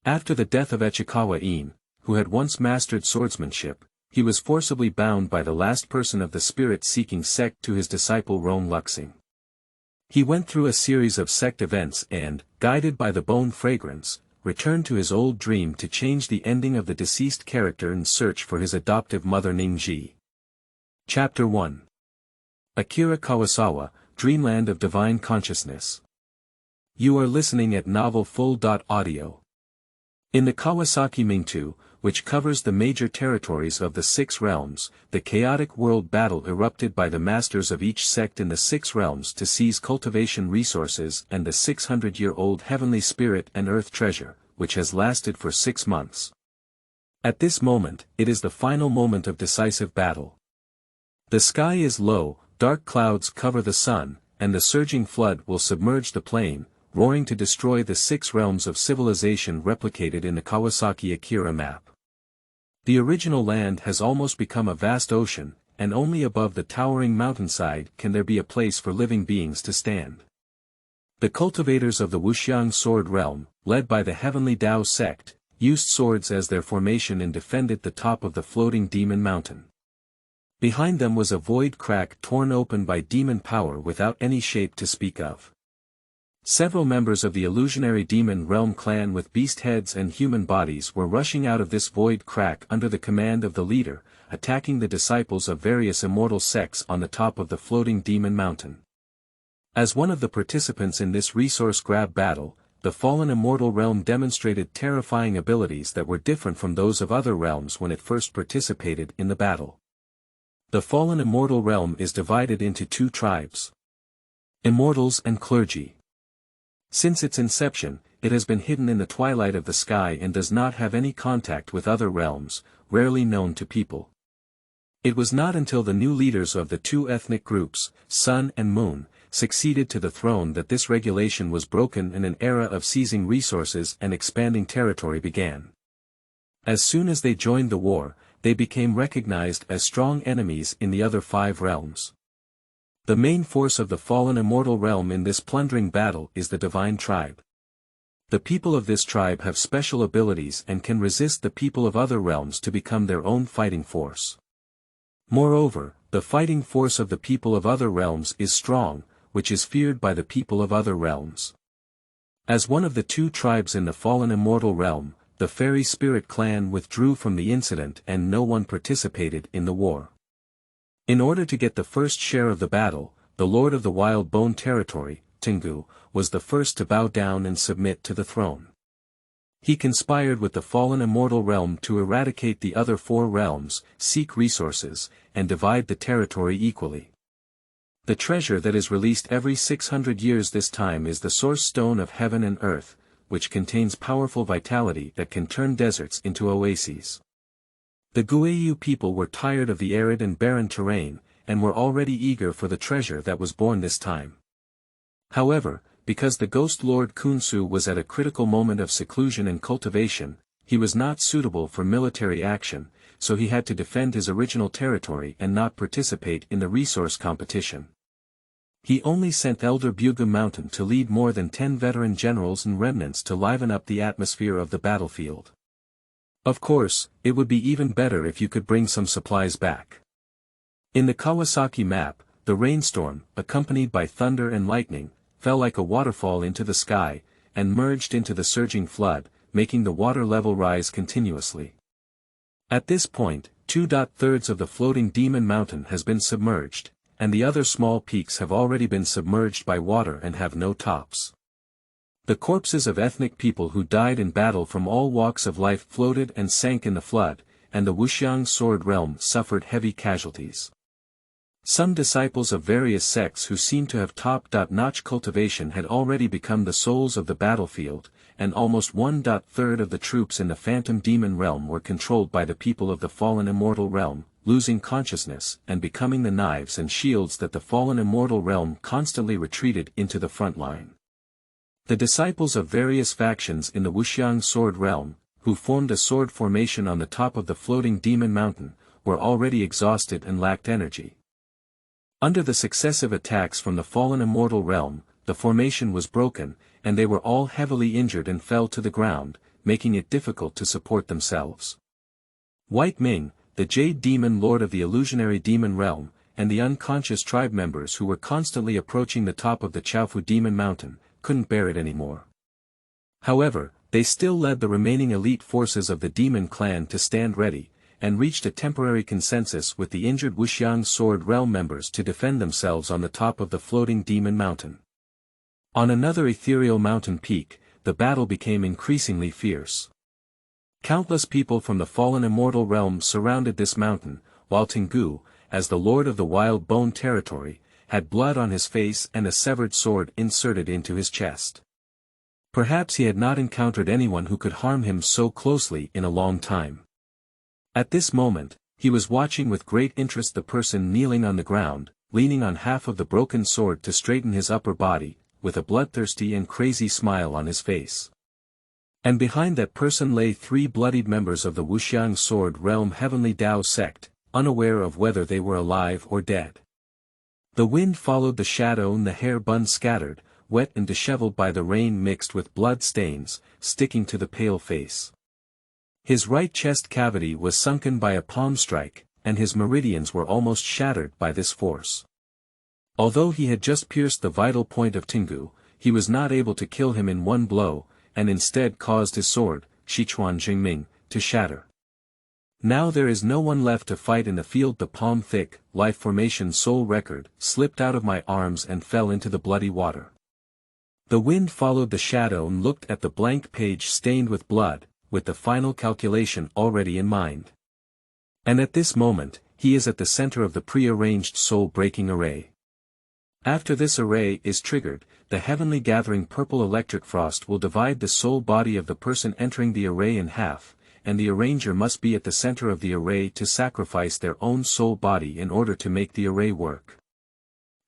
After the death of Echikawa Yin, who had once mastered swordsmanship, he was forcibly bound by the last person of the Spirit Seeking Sect to his disciple Rong Luxing. He went through a series of sect events and, guided by the bone fragrance, returned to his old dream to change the ending of the deceased character in search for his adoptive mother Ning Zhi. Chapter 1. Akira Kawasawa, Dreamland of Divine Consciousness. You are listening at Novel Full.audio. In the Kawasaki Mingtu, which covers the major territories of the six realms, the chaotic world battle erupted by the masters of each sect in the six realms to seize cultivation resources and the 600-year-old heavenly spirit and earth treasure, which has lasted for 6 months. At this moment, it is the final moment of decisive battle. The sky is low, dark clouds cover the sun, and the surging flood will submerge the plain, roaring to destroy the 6 realms of civilization replicated in the Kawasaki Akira map. The original land has almost become a vast ocean, and only above the towering mountainside can there be a place for living beings to stand. The cultivators of the Wuxiang sword realm, led by the heavenly Dao sect, used swords as their formation and defended the top of the floating demon mountain. Behind them was a void crack torn open by demon power without any shape to speak of. Several members of the illusionary demon realm clan with beast heads and human bodies were rushing out of this void crack under the command of the leader, attacking the disciples of various immortal sects on the top of the floating demon mountain. As one of the participants in this resource grab battle, the fallen immortal realm demonstrated terrifying abilities that were different from those of other realms when it first participated in the battle. The fallen immortal realm is divided into 2 tribes: immortals and clergy. Since its inception, it has been hidden in the twilight of the sky and does not have any contact with other realms, rarely known to people. It was not until the new leaders of the 2 ethnic groups, Sun and Moon, succeeded to the throne that this regulation was broken and an era of seizing resources and expanding territory began. As soon as they joined the war, they became recognized as strong enemies in the other 5 realms. The main force of the fallen immortal realm in this plundering battle is the divine tribe. The people of this tribe have special abilities and can resist the people of other realms to become their own fighting force. Moreover, the fighting force of the people of other realms is strong, which is feared by the people of other realms. As one of the 2 tribes in the fallen immortal realm, the fairy spirit clan withdrew from the incident and no one participated in the war. In order to get the first share of the battle, the Lord of the Wild Bone Territory, Tengu, was the first to bow down and submit to the throne. He conspired with the fallen immortal realm to eradicate the other 4 realms, seek resources, and divide the territory equally. The treasure that is released every 600 years this time is the Source Stone of Heaven and Earth, which contains powerful vitality that can turn deserts into oases. The Guiyu people were tired of the arid and barren terrain, and were already eager for the treasure that was born this time. However, because the Ghost Lord Kunsu was at a critical moment of seclusion and cultivation, he was not suitable for military action, so he had to defend his original territory and not participate in the resource competition. He only sent Elder Bugu Mountain to lead more than 10 veteran generals and remnants to liven up the atmosphere of the battlefield. Of course, it would be even better if you could bring some supplies back. In the Kawasaki map, the rainstorm, accompanied by thunder and lightning, fell like a waterfall into the sky, and merged into the surging flood, making the water level rise continuously. At this point, 2/3 of the floating demon mountain has been submerged, and the other small peaks have already been submerged by water and have no tops. The corpses of ethnic people who died in battle from all walks of life floated and sank in the flood, and the Wuxiang sword realm suffered heavy casualties. Some disciples of various sects who seemed to have top-notch cultivation had already become the souls of the battlefield, and almost 1/3 of the troops in the phantom demon realm were controlled by the people of the fallen immortal realm, losing consciousness and becoming the knives and shields that the fallen immortal realm constantly retreated into the front line. The disciples of various factions in the Wuxiang sword realm, who formed a sword formation on the top of the floating demon mountain, were already exhausted and lacked energy. Under the successive attacks from the fallen immortal realm, the formation was broken, and they were all heavily injured and fell to the ground, making it difficult to support themselves. White Ming, the Jade Demon Lord of the illusionary demon realm, and the unconscious tribe members who were constantly approaching the top of the Chaofu Demon Mountain, couldn't bear it anymore. However, they still led the remaining elite forces of the demon clan to stand ready, and reached a temporary consensus with the injured Wuxiang Sword Realm members to defend themselves on the top of the floating demon mountain. On another ethereal mountain peak, the battle became increasingly fierce. Countless people from the fallen immortal realm surrounded this mountain, while Tengu, as the lord of the wild bone territory, had blood on his face and a severed sword inserted into his chest. Perhaps he had not encountered anyone who could harm him so closely in a long time. At this moment, he was watching with great interest the person kneeling on the ground, leaning on half of the broken sword to straighten his upper body, with a bloodthirsty and crazy smile on his face. And behind that person lay 3 bloodied members of the Wuxiang Sword Realm Heavenly Dao sect, unaware of whether they were alive or dead. The wind followed the shadow and the hair bun scattered, wet and disheveled by the rain mixed with blood stains, sticking to the pale face. His right chest cavity was sunken by a palm strike, and his meridians were almost shattered by this force. Although he had just pierced the vital point of Tengu, he was not able to kill him in one blow, and instead caused his sword, Sichuan Jingming, to shatter. Now there is no one left to fight in the field. The palm-thick, life formation soul record slipped out of my arms and fell into the bloody water. The wind followed the shadow and looked at the blank page stained with blood, with the final calculation already in mind. And at this moment, he is at the center of the pre-arranged soul-breaking array. After this array is triggered, the heavenly gathering purple electric frost will divide the soul body of the person entering the array in half, and the arranger must be at the center of the array to sacrifice their own soul body in order to make the array work.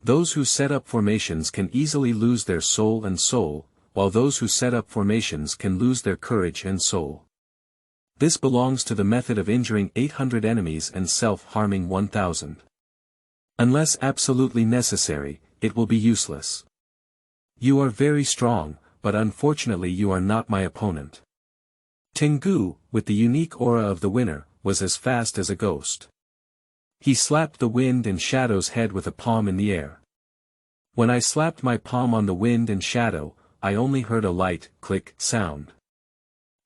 Those who set up formations can easily lose their soul and soul, while those who set up formations can lose their courage and soul. This belongs to the method of injuring 800 enemies and self-harming 1,000. Unless absolutely necessary, it will be useless. You are very strong, but unfortunately you are not my opponent. Tengu, with the unique aura of the winner, was as fast as a ghost. He slapped the wind and shadow's head with a palm in the air. When I slapped my palm on the wind and shadow, I only heard a light, click, sound.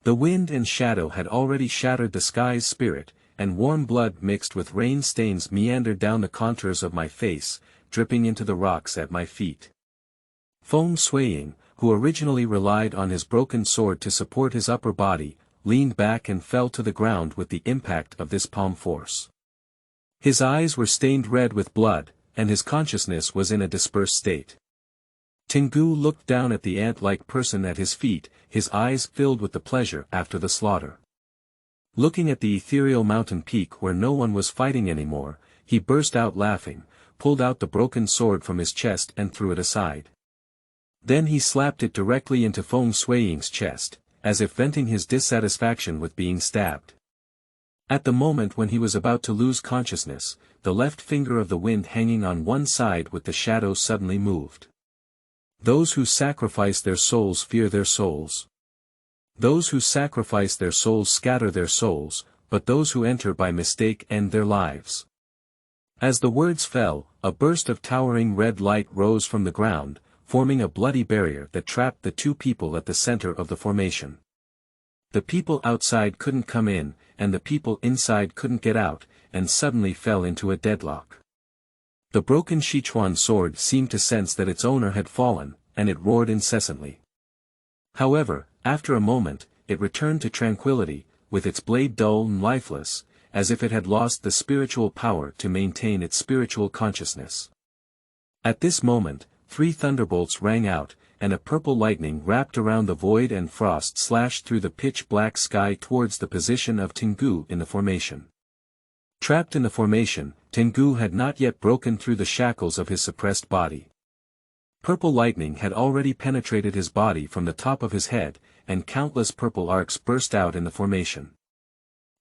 The wind and shadow had already shattered the sky's spirit, and warm blood mixed with rain stains meandered down the contours of my face, dripping into the rocks at my feet. Feng Shuiying, who originally relied on his broken sword to support his upper body, leaned back and fell to the ground with the impact of this palm force. His eyes were stained red with blood, and his consciousness was in a dispersed state. Tengu looked down at the ant-like person at his feet, his eyes filled with the pleasure after the slaughter. Looking at the ethereal mountain peak where no one was fighting anymore, he burst out laughing, pulled out the broken sword from his chest and threw it aside. Then he slapped it directly into Feng Shuiying's chest, as if venting his dissatisfaction with being stabbed. At the moment when he was about to lose consciousness, the left finger of the wind hanging on one side with the shadow suddenly moved. Those who sacrifice their souls fear their souls. Those who sacrifice their souls scatter their souls, but those who enter by mistake end their lives. As the words fell, a burst of towering red light rose from the ground, forming a bloody barrier that trapped the 2 people at the center of the formation. The people outside couldn't come in, and the people inside couldn't get out, and suddenly fell into a deadlock. The broken Sichuan sword seemed to sense that its owner had fallen, and it roared incessantly. However, after a moment, it returned to tranquility, with its blade dull and lifeless, as if it had lost the spiritual power to maintain its spiritual consciousness. At this moment, 3 thunderbolts rang out, and a purple lightning wrapped around the void and frost slashed through the pitch-black sky towards the position of Tengu in the formation. Trapped in the formation, Tengu had not yet broken through the shackles of his suppressed body. Purple lightning had already penetrated his body from the top of his head, and countless purple arcs burst out in the formation.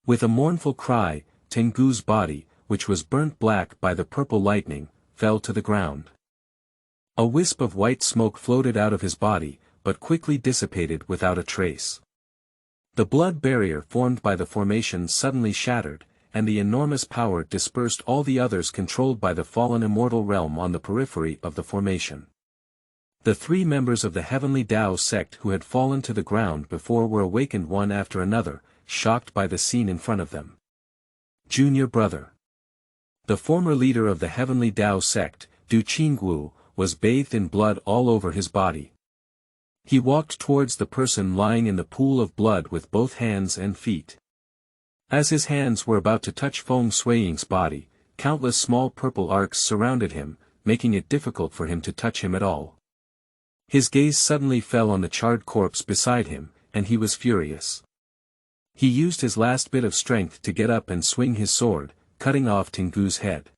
With a mournful cry, Tengu's body, which was burnt black by the purple lightning, fell to the ground. A wisp of white smoke floated out of his body, but quickly dissipated without a trace. The blood barrier formed by the formation suddenly shattered, and the enormous power dispersed all the others controlled by the fallen immortal realm on the periphery of the formation. The 3 members of the Heavenly Tao sect who had fallen to the ground before were awakened one after another, shocked by the scene in front of them. Junior brother. The former leader of the Heavenly Tao sect, Du Qinggu, was bathed in blood all over his body. He walked towards the person lying in the pool of blood with both hands and feet. As his hands were about to touch Feng Shuiying's body, countless small purple arcs surrounded him, making it difficult for him to touch him at all. His gaze suddenly fell on the charred corpse beside him, and he was furious. He used his last bit of strength to get up and swing his sword, cutting off Tengu's head.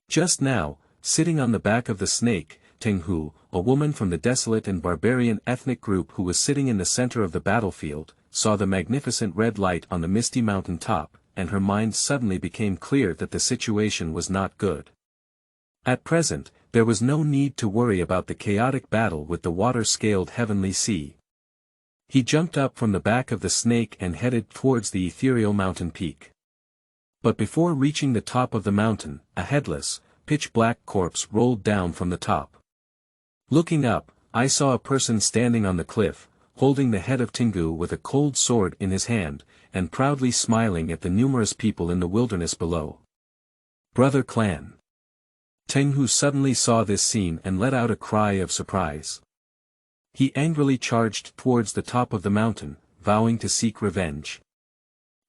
Just now, sitting on the back of the snake, Tenghu, a woman from the desolate and barbarian ethnic group who was sitting in the center of the battlefield, saw the magnificent red light on the misty mountain top, and her mind suddenly became clear that the situation was not good. At present, there was no need to worry about the chaotic battle with the water-scaled heavenly sea. He jumped up from the back of the snake and headed towards the ethereal mountain peak. But before reaching the top of the mountain, a headless, pitch-black corpse rolled down from the top. Looking up, I saw a person standing on the cliff, holding the head of Tengu with a cold sword in his hand, and proudly smiling at the numerous people in the wilderness below. Brother clan. Tenghu suddenly saw this scene and let out a cry of surprise. He angrily charged towards the top of the mountain, vowing to seek revenge.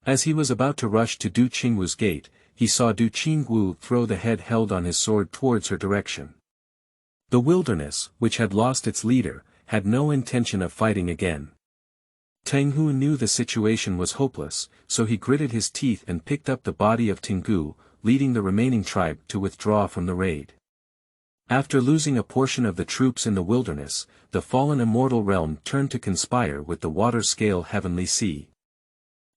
As he was about to rush to Du Qinggu's gate, he saw Du Qinggu throw the head held on his sword towards her direction. The wilderness, which had lost its leader, had no intention of fighting again. Tenghu knew the situation was hopeless, so he gritted his teeth and picked up the body of Tengu, leading the remaining tribe to withdraw from the raid. After losing a portion of the troops in the wilderness, the fallen immortal realm turned to conspire with the water-scale heavenly sea.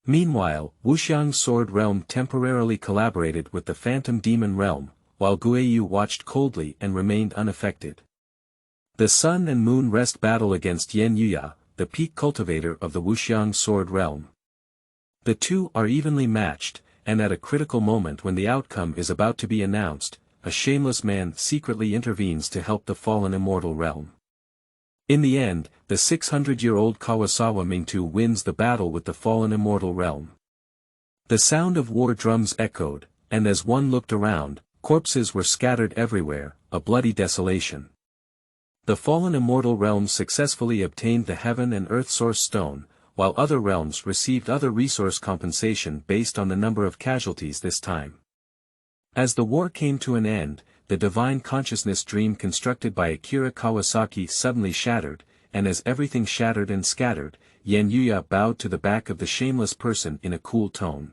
Meanwhile, Wuxiang's sword realm temporarily collaborated with the phantom demon realm, while Guiyu watched coldly and remained unaffected. The sun and moon rest battle against Yan Yuya, the peak cultivator of the Wuxiang sword realm. The two are evenly matched, and at a critical moment when the outcome is about to be announced, a shameless man secretly intervenes to help the fallen immortal realm. In the end, the 600-year-old Kawasawa Mingtu wins the battle with the fallen immortal realm. The sound of war drums echoed, and as one looked around, corpses were scattered everywhere, a bloody desolation. The fallen immortal realm successfully obtained the heaven and earth source stone, while other realms received other resource compensation based on the number of casualties this time. As the war came to an end, the divine consciousness dream constructed by Akira Kawasaki suddenly shattered, and as everything shattered and scattered, Yan Yuya bowed to the back of the shameless person in a cool tone.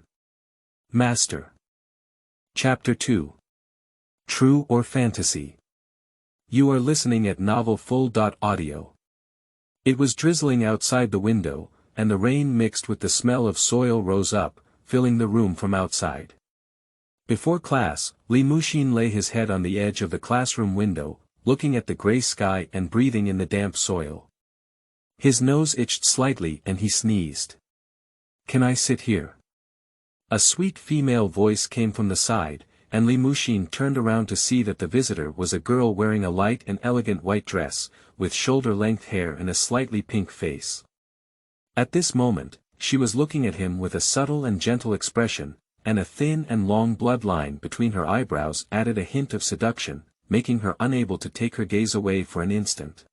Master. Chapter 2. True or Fantasy? You are listening at novelfull.audio. It was drizzling outside the window, and the rain mixed with the smell of soil rose up, filling the room from outside. Before class, Li Muxin lay his head on the edge of the classroom window, looking at the gray sky and breathing in the damp soil. His nose itched slightly and he sneezed. "Can I sit here?" A sweet female voice came from the side, and Li Muxin turned around to see that the visitor was a girl wearing a light and elegant white dress, with shoulder-length hair and a slightly pink face. At this moment, she was looking at him with a subtle and gentle expression, and a thin and long bloodline between her eyebrows added a hint of seduction, making her unable to take her gaze away for an instant.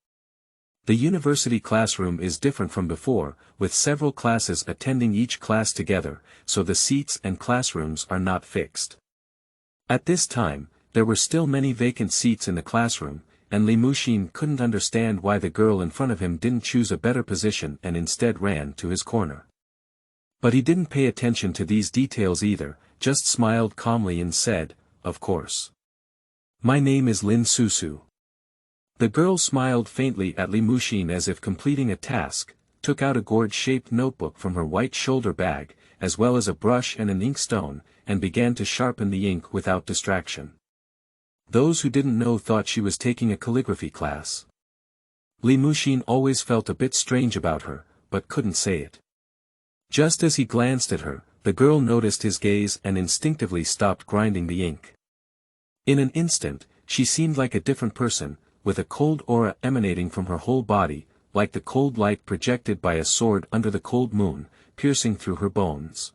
The university classroom is different from before, with several classes attending each class together, so the seats and classrooms are not fixed. At this time, there were still many vacant seats in the classroom, and Li Muxin couldn't understand why the girl in front of him didn't choose a better position and instead ran to his corner. But he didn't pay attention to these details either, just smiled calmly and said, "Of course. My name is Lin Susu." The girl smiled faintly at Li Muxin as if completing a task, took out a gourd-shaped notebook from her white shoulder bag, as well as a brush and an inkstone, and began to sharpen the ink without distraction. Those who didn't know thought she was taking a calligraphy class. Li Muxin always felt a bit strange about her, but couldn't say it. Just as he glanced at her, the girl noticed his gaze and instinctively stopped grinding the ink. In an instant, she seemed like a different person, with a cold aura emanating from her whole body, like the cold light projected by a sword under the cold moon, piercing through her bones.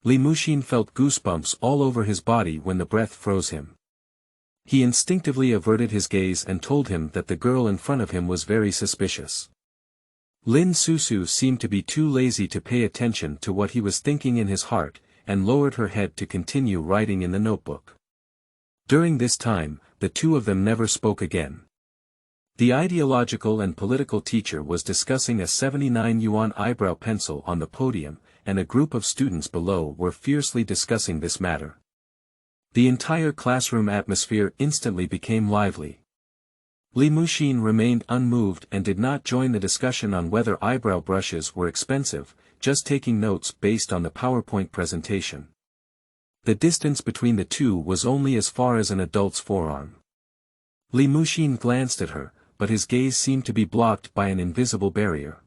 Li Muxin felt goosebumps all over his body when the breath froze him. He instinctively averted his gaze and told him that the girl in front of him was very suspicious. Lin Susu seemed to be too lazy to pay attention to what he was thinking in his heart, and lowered her head to continue writing in the notebook. During this time, the two of them never spoke again. The ideological and political teacher was discussing a 79 yuan eyebrow pencil on the podium, and a group of students below were fiercely discussing this matter. The entire classroom atmosphere instantly became lively. Li Muxin remained unmoved and did not join the discussion on whether eyebrow brushes were expensive, just taking notes based on the PowerPoint presentation. The distance between the two was only as far as an adult's forearm. Li Muxin glanced at her, but his gaze seemed to be blocked by an invisible barrier.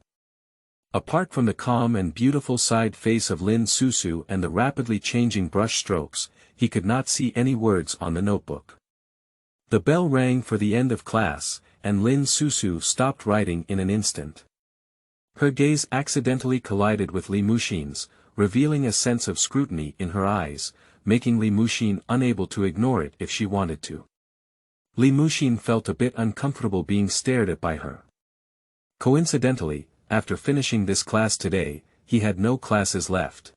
Apart from the calm and beautiful side face of Lin Susu and the rapidly changing brush strokes, he could not see any words on the notebook. The bell rang for the end of class, and Lin Susu stopped writing in an instant. Her gaze accidentally collided with Li Muxin's, revealing a sense of scrutiny in her eyes, making Li Muxin unable to ignore it if she wanted to. Li Muxin felt a bit uncomfortable being stared at by her. Coincidentally, after finishing this class today, he had no classes left.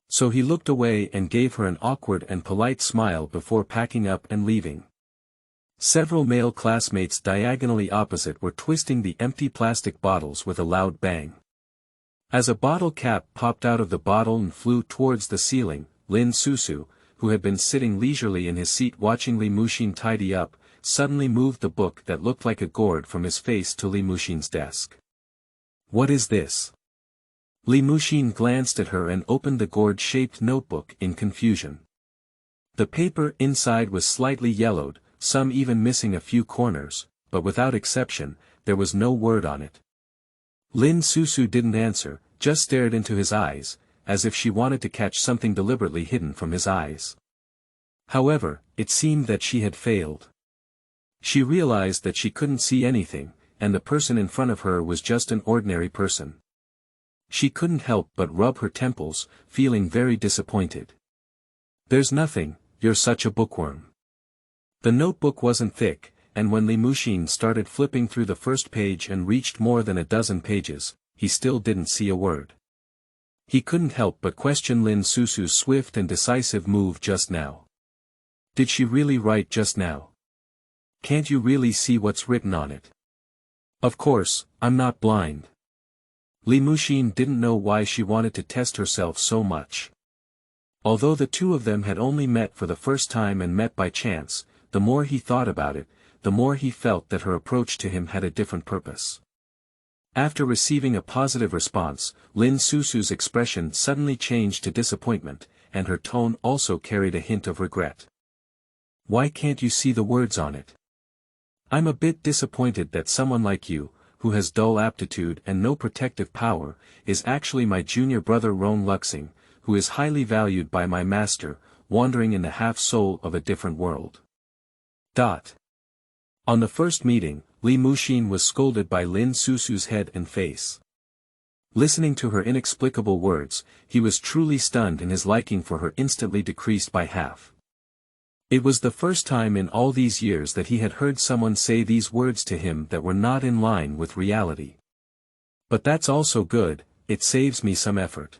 So he looked away and gave her an awkward and polite smile before packing up and leaving. Several male classmates diagonally opposite were twisting the empty plastic bottles with a loud bang. As a bottle cap popped out of the bottle and flew towards the ceiling, Lin Susu, who had been sitting leisurely in his seat watching Li Muxin tidy up, suddenly moved the book that looked like a gourd from his face to Li Muxin's desk. "What is this?" Li Muxin glanced at her and opened the gourd-shaped notebook in confusion. The paper inside was slightly yellowed, some even missing a few corners, but without exception, there was no word on it. Lin Susu didn't answer, just stared into his eyes, as if she wanted to catch something deliberately hidden from his eyes. However, it seemed that she had failed. She realized that she couldn't see anything, and the person in front of her was just an ordinary person. She couldn't help but rub her temples, feeling very disappointed. "There's nothing, you're such a bookworm." The notebook wasn't thick, and when Li Muxin started flipping through the first page and reached more than a dozen pages, he still didn't see a word. He couldn't help but question Lin Susu's swift and decisive move just now. Did she really write just now? Can't you really see what's written on it? Of course, I'm not blind. Li Muxin didn't know why she wanted to test herself so much. Although the two of them had only met for the first time and met by chance, the more he thought about it, the more he felt that her approach to him had a different purpose. After receiving a positive response, Lin Susu's expression suddenly changed to disappointment, and her tone also carried a hint of regret. "Why can't you see the words on it? I'm a bit disappointed that someone like you, who has dull aptitude and no protective power, is actually my junior brother Rong Luxing, who is highly valued by my master, wandering in the half-soul of a different world." On the first meeting, Li Muxin was scolded by Lin Susu's head and face. Listening to her inexplicable words, he was truly stunned and his liking for her instantly decreased by half. It was the first time in all these years that he had heard someone say these words to him that were not in line with reality. "But that's also good, it saves me some effort.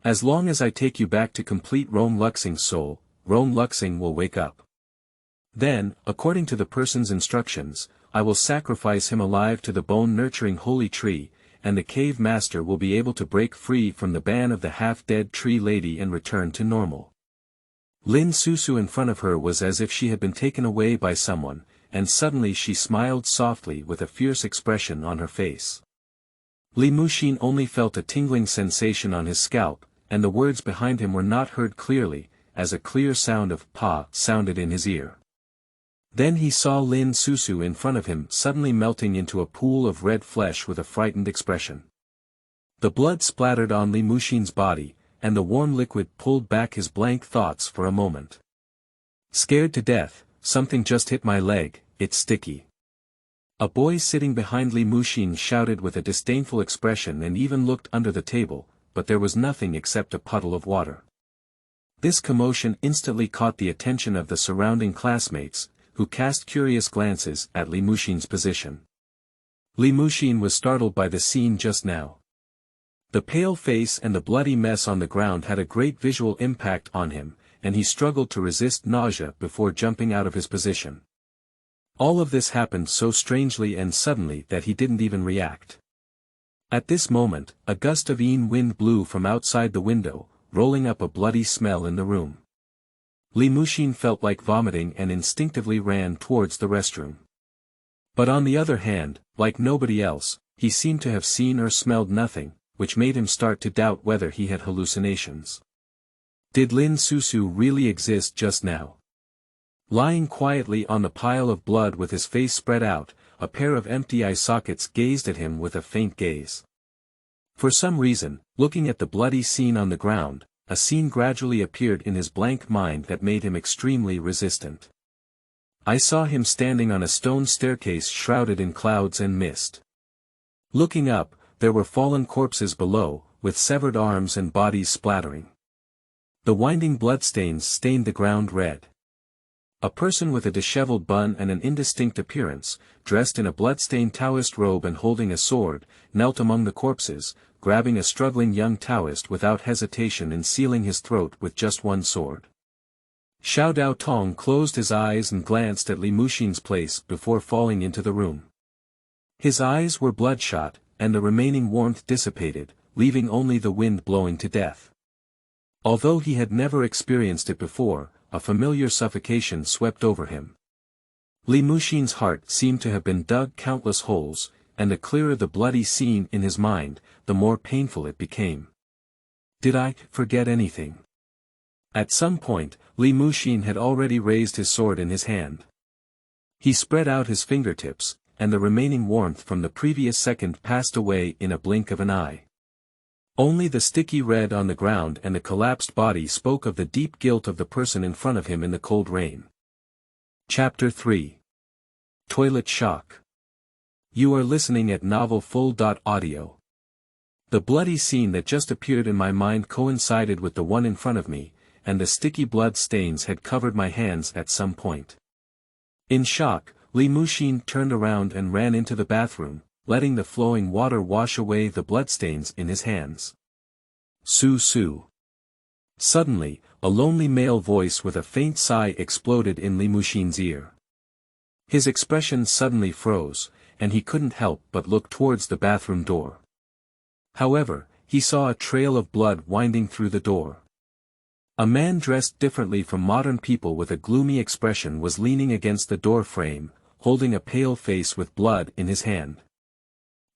As long as I take you back to complete Rong Luxing's soul, Rong Luxing will wake up. Then, according to the person's instructions, I will sacrifice him alive to the bone-nurturing holy tree, and the cave master will be able to break free from the ban of the half-dead tree lady and return to normal." Lin Susu in front of her was as if she had been taken away by someone, and suddenly she smiled softly with a fierce expression on her face. Li Muxin only felt a tingling sensation on his scalp, and the words behind him were not heard clearly, as a clear sound of "pa" sounded in his ear. Then he saw Lin Susu in front of him suddenly melting into a pool of red flesh with a frightened expression. The blood splattered on Li Muxin's body, and the warm liquid pulled back his blank thoughts for a moment. Scared to death, something just hit my leg, it's sticky. A boy sitting behind Li Muxin shouted with a disdainful expression and even looked under the table, but there was nothing except a puddle of water. This commotion instantly caught the attention of the surrounding classmates, who cast curious glances at Li Muxin's position. Li Muxin was startled by the scene just now. The pale face and the bloody mess on the ground had a great visual impact on him, and he struggled to resist nausea before jumping out of his position. All of this happened so strangely and suddenly that he didn't even react. At this moment, a gust of Yin wind blew from outside the window, rolling up a bloody smell in the room. Li Muxin felt like vomiting and instinctively ran towards the restroom. But on the other hand, like nobody else, he seemed to have seen or smelled nothing, which made him start to doubt whether he had hallucinations. Did Lin Susu really exist just now? Lying quietly on the pile of blood with his face spread out, a pair of empty eye sockets gazed at him with a faint gaze. For some reason, looking at the bloody scene on the ground, a scene gradually appeared in his blank mind that made him extremely resistant. I saw him standing on a stone staircase shrouded in clouds and mist. Looking up, there were fallen corpses below, with severed arms and bodies splattering. The winding bloodstains stained the ground red. A person with a disheveled bun and an indistinct appearance, dressed in a blood-stained Taoist robe and holding a sword, knelt among the corpses, grabbing a struggling young Taoist without hesitation and sealing his throat with just one sword. Xiao Dao Tong closed his eyes and glanced at Li Muxin's place before falling into the room. His eyes were bloodshot, and the remaining warmth dissipated, leaving only the wind blowing to death. Although he had never experienced it before, a familiar suffocation swept over him. Li Muxin's heart seemed to have been dug countless holes, and the clearer the bloody scene in his mind, the more painful it became. Did I forget anything? At some point, Li Muxin had already raised his sword in his hand. He spread out his fingertips, and the remaining warmth from the previous second passed away in a blink of an eye. Only the sticky red on the ground and the collapsed body spoke of the deep guilt of the person in front of him in the cold rain. Chapter 3. Toilet Shock. You are listening at novelfull.audio. The bloody scene that just appeared in my mind coincided with the one in front of me, and the sticky blood stains had covered my hands at some point. In shock, Li Muxin turned around and ran into the bathroom, letting the flowing water wash away the bloodstains in his hands. Su Su. Suddenly, a lonely male voice with a faint sigh exploded in Li Muxin's ear. His expression suddenly froze, and he couldn't help but look towards the bathroom door. However, he saw a trail of blood winding through the door. A man dressed differently from modern people with a gloomy expression was leaning against the door frame, holding a pale face with blood in his hand.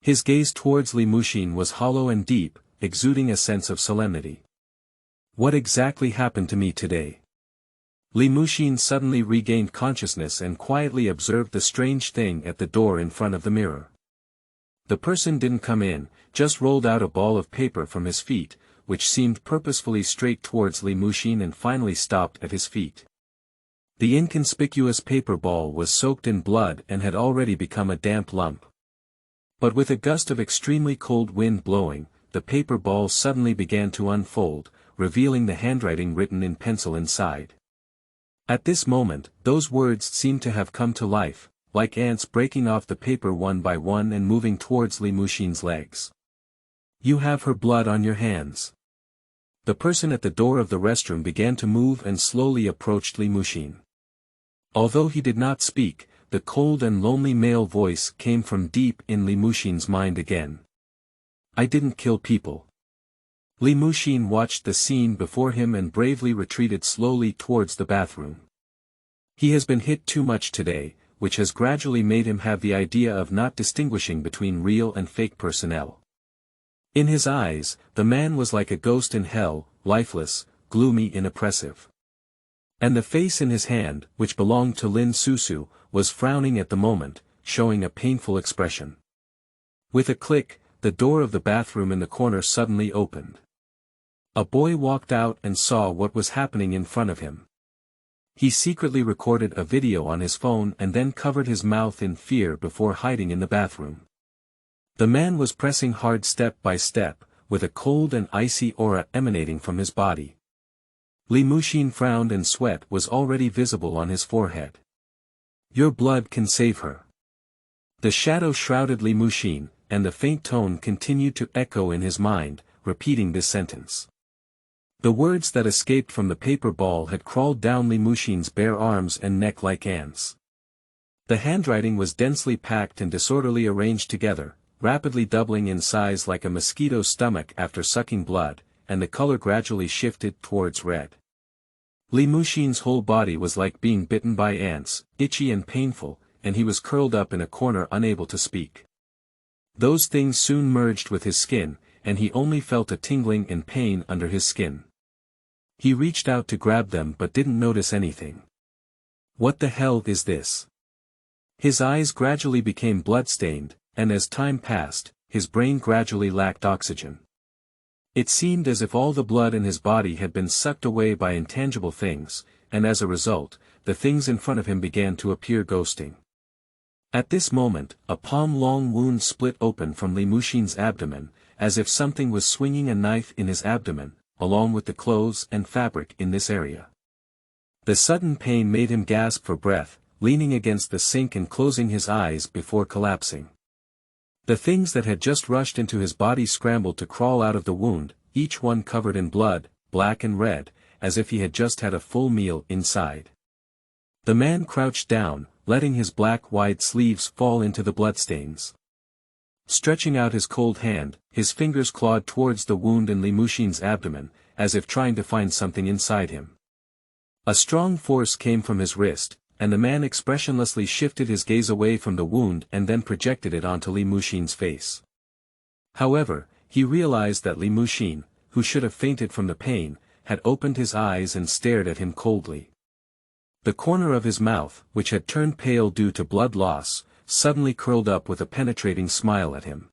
His gaze towards Li Muxin was hollow and deep, exuding a sense of solemnity. What exactly happened to me today? Li Muxin suddenly regained consciousness and quietly observed the strange thing at the door in front of the mirror. The person didn't come in, just rolled out a ball of paper from his feet, which seemed purposefully straight towards Li Muxin and finally stopped at his feet. The inconspicuous paper ball was soaked in blood and had already become a damp lump. But with a gust of extremely cold wind blowing, the paper ball suddenly began to unfold, revealing the handwriting written in pencil inside. At this moment, those words seemed to have come to life, like ants breaking off the paper one by one and moving towards Li Muxin's legs. You have her blood on your hands. The person at the door of the restroom began to move and slowly approached Li Muxin. Although he did not speak, the cold and lonely male voice came from deep in Li Muxin's mind again. I didn't kill people. Li Muxin watched the scene before him and bravely retreated slowly towards the bathroom. He has been hit too much today, which has gradually made him have the idea of not distinguishing between real and fake personnel. In his eyes, the man was like a ghost in hell, lifeless, gloomy and oppressive. And the face in his hand, which belonged to Lin Susu, was frowning at the moment, showing a painful expression. With a click, the door of the bathroom in the corner suddenly opened. A boy walked out and saw what was happening in front of him. He secretly recorded a video on his phone and then covered his mouth in fear before hiding in the bathroom. The man was pressing hard step by step, with a cold and icy aura emanating from his body. Li Muxin frowned and sweat was already visible on his forehead. "Your blood can save her." The shadow shrouded Li Muxin, and the faint tone continued to echo in his mind, repeating this sentence. The words that escaped from the paper ball had crawled down Li Muxin's bare arms and neck like ants. The handwriting was densely packed and disorderly arranged together, rapidly doubling in size like a mosquito's stomach after sucking blood, and the color gradually shifted towards red. Li Muxin's whole body was like being bitten by ants, itchy and painful, and he was curled up in a corner unable to speak. Those things soon merged with his skin, and he only felt a tingling and pain under his skin. He reached out to grab them but didn't notice anything. What the hell is this? His eyes gradually became blood-stained, and as time passed, his brain gradually lacked oxygen. It seemed as if all the blood in his body had been sucked away by intangible things, and as a result, the things in front of him began to appear ghosting. At this moment, a palm-long wound split open from Li Muxin's abdomen, as if something was swinging a knife in his abdomen, along with the clothes and fabric in this area. The sudden pain made him gasp for breath, leaning against the sink and closing his eyes before collapsing. The things that had just rushed into his body scrambled to crawl out of the wound, each one covered in blood, black and red, as if he had just had a full meal inside. The man crouched down, letting his black wide sleeves fall into the bloodstains. Stretching out his cold hand, his fingers clawed towards the wound in Li Muxin's abdomen, as if trying to find something inside him. A strong force came from his wrist, and the man expressionlessly shifted his gaze away from the wound and then projected it onto Li Muxin's face. However, he realized that Li Muxin, who should have fainted from the pain, had opened his eyes and stared at him coldly. The corner of his mouth, which had turned pale due to blood loss, suddenly curled up with a penetrating smile at him.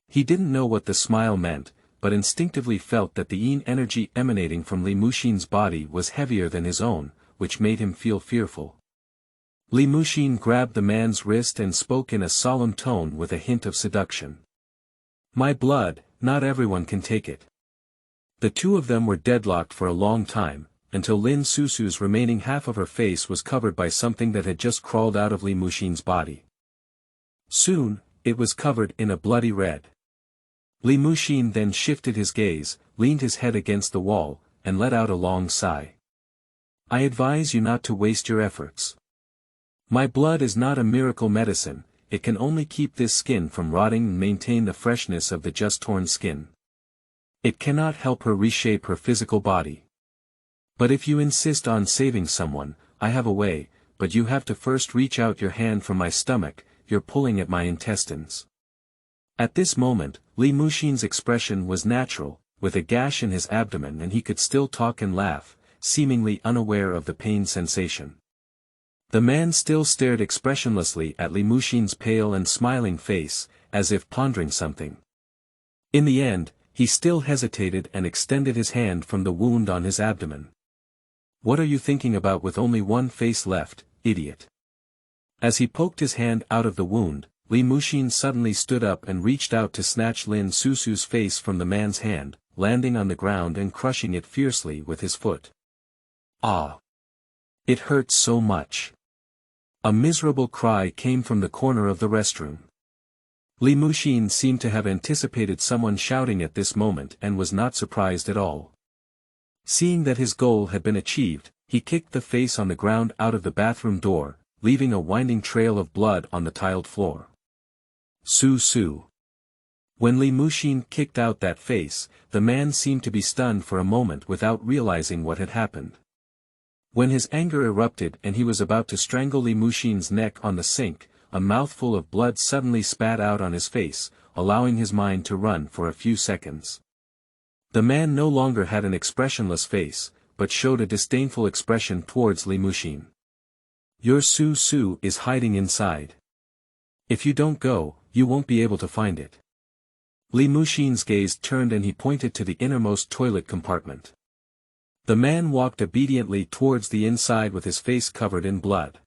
He didn't know what the smile meant, but instinctively felt that the yin energy emanating from Li Muxin's body was heavier than his own, which made him feel fearful. Li Muxin grabbed the man's wrist and spoke in a solemn tone with a hint of seduction. "My blood, not everyone can take it." The two of them were deadlocked for a long time, until Lin Susu's remaining half of her face was covered by something that had just crawled out of Li Muxin's body. Soon, it was covered in a bloody red. Li Muxin then shifted his gaze, leaned his head against the wall, and let out a long sigh. "I advise you not to waste your efforts. My blood is not a miracle medicine, it can only keep this skin from rotting and maintain the freshness of the just torn skin. It cannot help her reshape her physical body. But if you insist on saving someone, I have a way, but you have to first reach out your hand from my stomach, you're pulling at my intestines." At this moment, Li Muxin's expression was natural, with a gash in his abdomen, and he could still talk and laugh, seemingly unaware of the pain sensation. The man still stared expressionlessly at Li Muxin's pale and smiling face, as if pondering something. In the end, he still hesitated and extended his hand from the wound on his abdomen. "What are you thinking about with only one face left, idiot?" As he poked his hand out of the wound, Li Muxin suddenly stood up and reached out to snatch Lin Susu's face from the man's hand, landing on the ground and crushing it fiercely with his foot. "Ah! It hurts so much." A miserable cry came from the corner of the restroom. Li Muxin seemed to have anticipated someone shouting at this moment and was not surprised at all. Seeing that his goal had been achieved, he kicked the face on the ground out of the bathroom door, leaving a winding trail of blood on the tiled floor. Su. When Li Muxin kicked out that face, the man seemed to be stunned for a moment without realizing what had happened. When his anger erupted and he was about to strangle Li Muxin's neck on the sink, a mouthful of blood suddenly spat out on his face, allowing his mind to run for a few seconds. The man no longer had an expressionless face, but showed a disdainful expression towards Li Muxin. "Your Su is hiding inside. If you don't go, you won't be able to find it." Li Muxin's gaze turned and he pointed to the innermost toilet compartment. The man walked obediently towards the inside with his face covered in blood.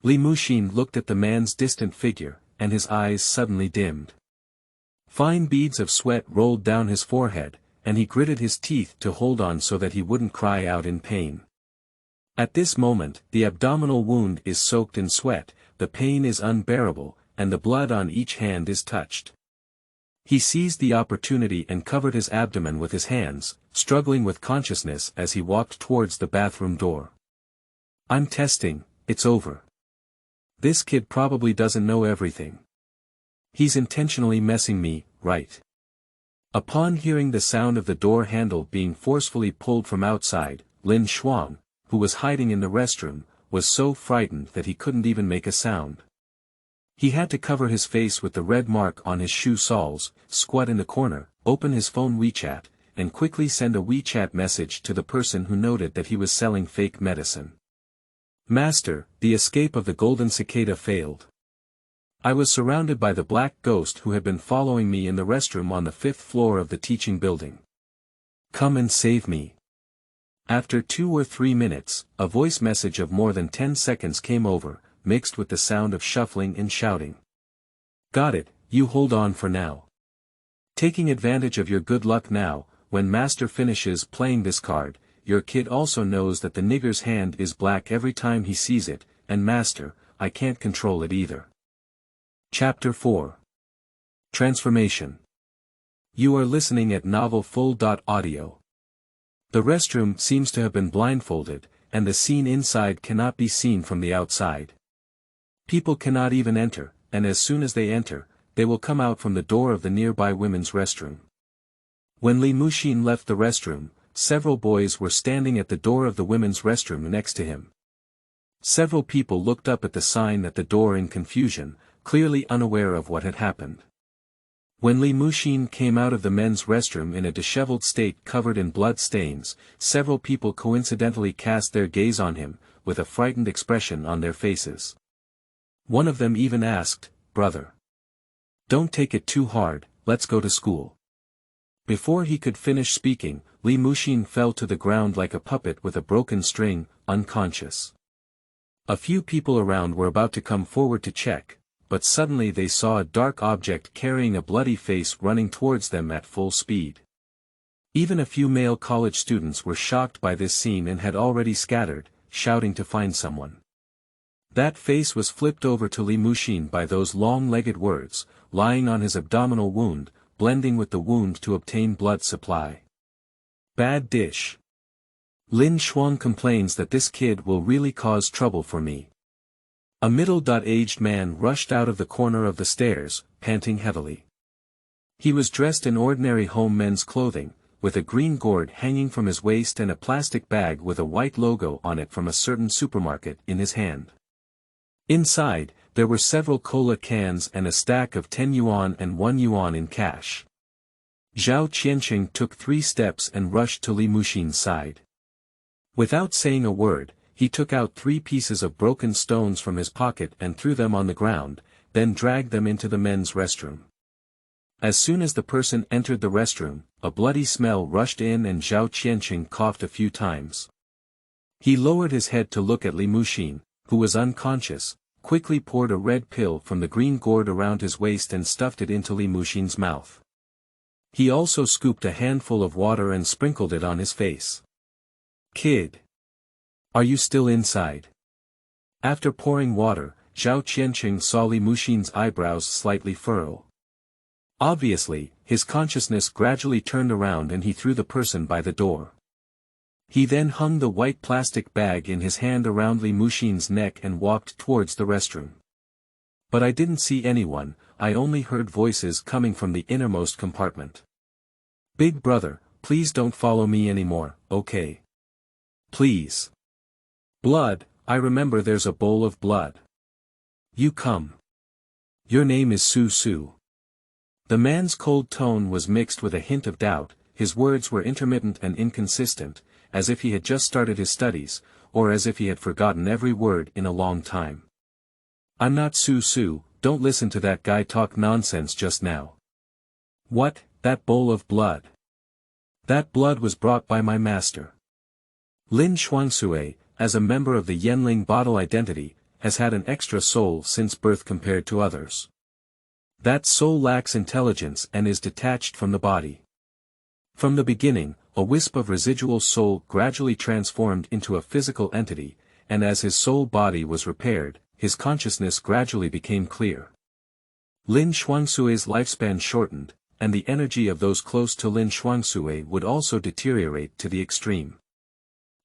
Li Muxin looked at the man's distant figure, and his eyes suddenly dimmed. Fine beads of sweat rolled down his forehead, and he gritted his teeth to hold on so that he wouldn't cry out in pain. At this moment, the abdominal wound is soaked in sweat, the pain is unbearable, and the blood on each hand is touched. He seized the opportunity and covered his abdomen with his hands, struggling with consciousness as he walked towards the bathroom door. "I'm testing, it's over. This kid probably doesn't know everything. He's intentionally messing me, right?" Upon hearing the sound of the door handle being forcefully pulled from outside, Lin Shuang, who was hiding in the restroom, was so frightened that he couldn't even make a sound. He had to cover his face with the red mark on his shoe soles, squat in the corner, open his phone WeChat, and quickly send a WeChat message to the person who noted that he was selling fake medicine. "Master, the escape of the golden cicada failed. I was surrounded by the black ghost who had been following me in the restroom on the 5th floor of the teaching building. Come and save me." After 2 or 3 minutes, a voice message of more than 10 seconds came over, mixed with the sound of shuffling and shouting. "Got it, you hold on for now. Taking advantage of your good luck now, when Master finishes playing this card, your kid also knows that the nigger's hand is black every time he sees it, and Master, I can't control it either." Chapter 4. Transformation. You are listening at novelfull.audio. The restroom seems to have been blindfolded, and the scene inside cannot be seen from the outside. People cannot even enter, and as soon as they enter, they will come out from the door of the nearby women's restroom. When Li Muxin left the restroom, several boys were standing at the door of the women's restroom next to him. Several people looked up at the sign at the door in confusion, clearly unaware of what had happened. When Li Muxin came out of the men's restroom in a disheveled state covered in blood stains, several people coincidentally cast their gaze on him, with a frightened expression on their faces. One of them even asked, "Brother, don't take it too hard, let's go to school." Before he could finish speaking, Li Muxin fell to the ground like a puppet with a broken string, unconscious. A few people around were about to come forward to check, but suddenly they saw a dark object carrying a bloody face running towards them at full speed. Even a few male college students were shocked by this scene and had already scattered, shouting to find someone. That face was flipped over to Li Muxin by those long-legged words, lying on his abdominal wound, blending with the wound to obtain blood supply. "Bad dish. Lin Shuang complains that this kid will really cause trouble for me." A middle-aged man rushed out of the corner of the stairs, panting heavily. He was dressed in ordinary home men's clothing, with a green gourd hanging from his waist and a plastic bag with a white logo on it from a certain supermarket in his hand. Inside, there were several cola cans and a stack of 10 yuan and 1 yuan in cash. Zhao Qianqing took 3 steps and rushed to Li Muxin's side. Without saying a word, he took out 3 pieces of broken stones from his pocket and threw them on the ground, then dragged them into the men's restroom. As soon as the person entered the restroom, a bloody smell rushed in and Zhao Qianqing coughed a few times. He lowered his head to look at Li Muxin, who was unconscious, quickly poured a red pill from the green gourd around his waist and stuffed it into Li Muxin's mouth. He also scooped a handful of water and sprinkled it on his face. "Kid, are you still inside?" After pouring water, Zhao Qianqing saw Li Muxin's eyebrows slightly furrow. Obviously, his consciousness gradually turned around and he threw the person by the door. He then hung the white plastic bag in his hand around Li Muxin's neck and walked towards the restroom. "But I didn't see anyone, I only heard voices coming from the innermost compartment. Big brother, please don't follow me anymore, okay? Please. Blood, I remember there's a bowl of blood. You come. Your name is Su Su." The man's cold tone was mixed with a hint of doubt, his words were intermittent and inconsistent, as if he had just started his studies, or as if he had forgotten every word in a long time. "I'm not Su Su, don't listen to that guy talk nonsense just now. What, that bowl of blood? That blood was brought by my master. Lin Xuangsue, as a member of the Yanling bottle identity, has had an extra soul since birth compared to others. That soul lacks intelligence and is detached from the body. From the beginning, a wisp of residual soul gradually transformed into a physical entity, and as his soul body was repaired, his consciousness gradually became clear. Lin Xuangsue's lifespan shortened, and the energy of those close to Lin Xuangsue would also deteriorate to the extreme.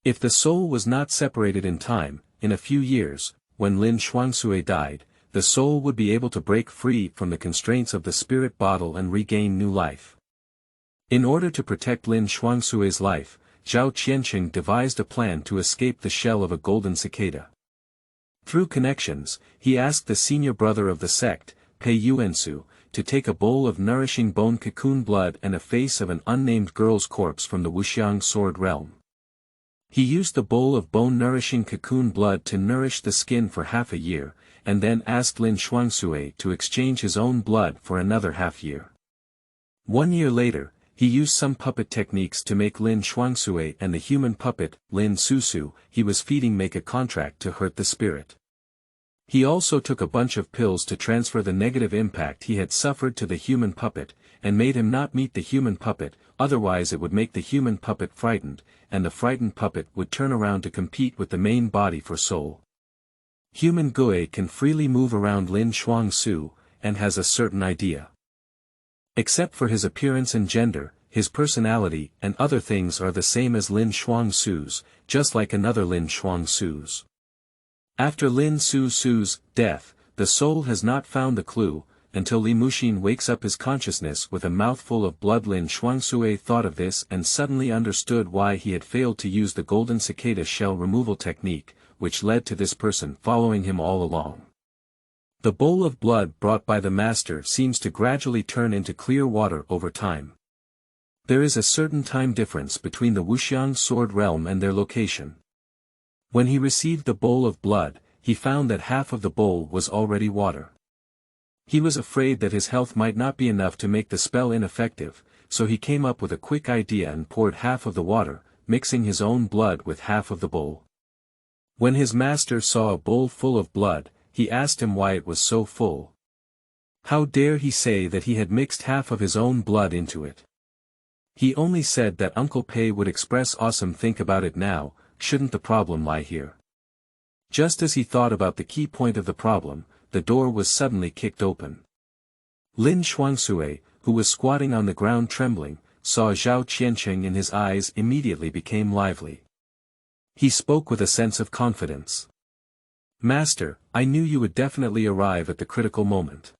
If the soul was not separated in time, in a few years, when Lin Xuangsue died, the soul would be able to break free from the constraints of the spirit bottle and regain new life. In order to protect Lin Xuangsue's life, Zhao Qianqing devised a plan to escape the shell of a golden cicada. Through connections, he asked the senior brother of the sect, Pei Yuansu, to take a bowl of nourishing bone cocoon blood and a face of an unnamed girl's corpse from the Wuxiang sword realm. He used the bowl of bone-nourishing cocoon blood to nourish the skin for half a year, and then asked Lin Xuangsue to exchange his own blood for another half-year. 1 year later, he used some puppet techniques to make Lin Xuangsue and the human puppet, Lin Susu, he was feeding make a contract to hurt the spirit. He also took a bunch of pills to transfer the negative impact he had suffered to the human puppet, and made him not meet the human puppet, otherwise it would make the human puppet frightened, and the frightened puppet would turn around to compete with the main body for soul. Human Gue can freely move around Lin Xuangsu, and has a certain idea. Except for his appearance and gender, his personality and other things are the same as Lin Xuangsu's, just like another Lin Xuangsu's. After Lin Susu's death, the soul has not found the clue, until Li Muxin wakes up his consciousness with a mouthful of blood. Lin Xuangsue thought of this and suddenly understood why he had failed to use the golden cicada shell removal technique, which led to this person following him all along. The bowl of blood brought by the master seems to gradually turn into clear water over time. There is a certain time difference between the Wuxiang sword realm and their location. When he received the bowl of blood, he found that half of the bowl was already water. He was afraid that his health might not be enough to make the spell ineffective, so he came up with a quick idea and poured half of the water, mixing his own blood with half of the bowl. When his master saw a bowl full of blood, he asked him why it was so full. How dare he say that he had mixed half of his own blood into it? He only said that Uncle Pei would express awesome. Think about it now, shouldn't the problem lie here? Just as he thought about the key point of the problem, the door was suddenly kicked open. Lin Xuangsue, who was squatting on the ground trembling, saw Zhao Qianqing and his eyes immediately became lively. He spoke with a sense of confidence. Master, I knew you would definitely arrive at the critical moment.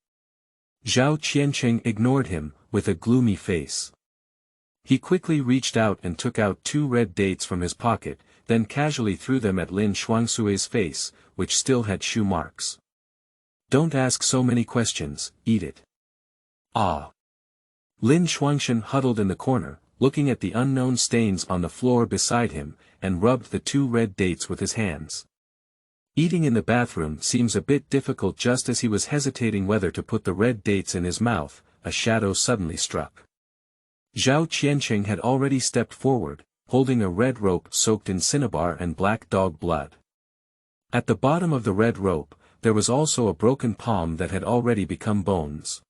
Zhao Qianqing ignored him, with a gloomy face. He quickly reached out and took out 2 red dates from his pocket, then casually threw them at Lin Xuangsue's face, which still had shoe marks. Don't ask so many questions, eat it. Ah. Lin Xuangshan huddled in the corner, looking at the unknown stains on the floor beside him, and rubbed the 2 red dates with his hands. Eating in the bathroom seems a bit difficult. Just as he was hesitating whether to put the red dates in his mouth, a shadow suddenly struck. Zhao Qianqing had already stepped forward, holding a red rope soaked in cinnabar and black dog blood. At the bottom of the red rope, there was also a broken palm that had already become bones.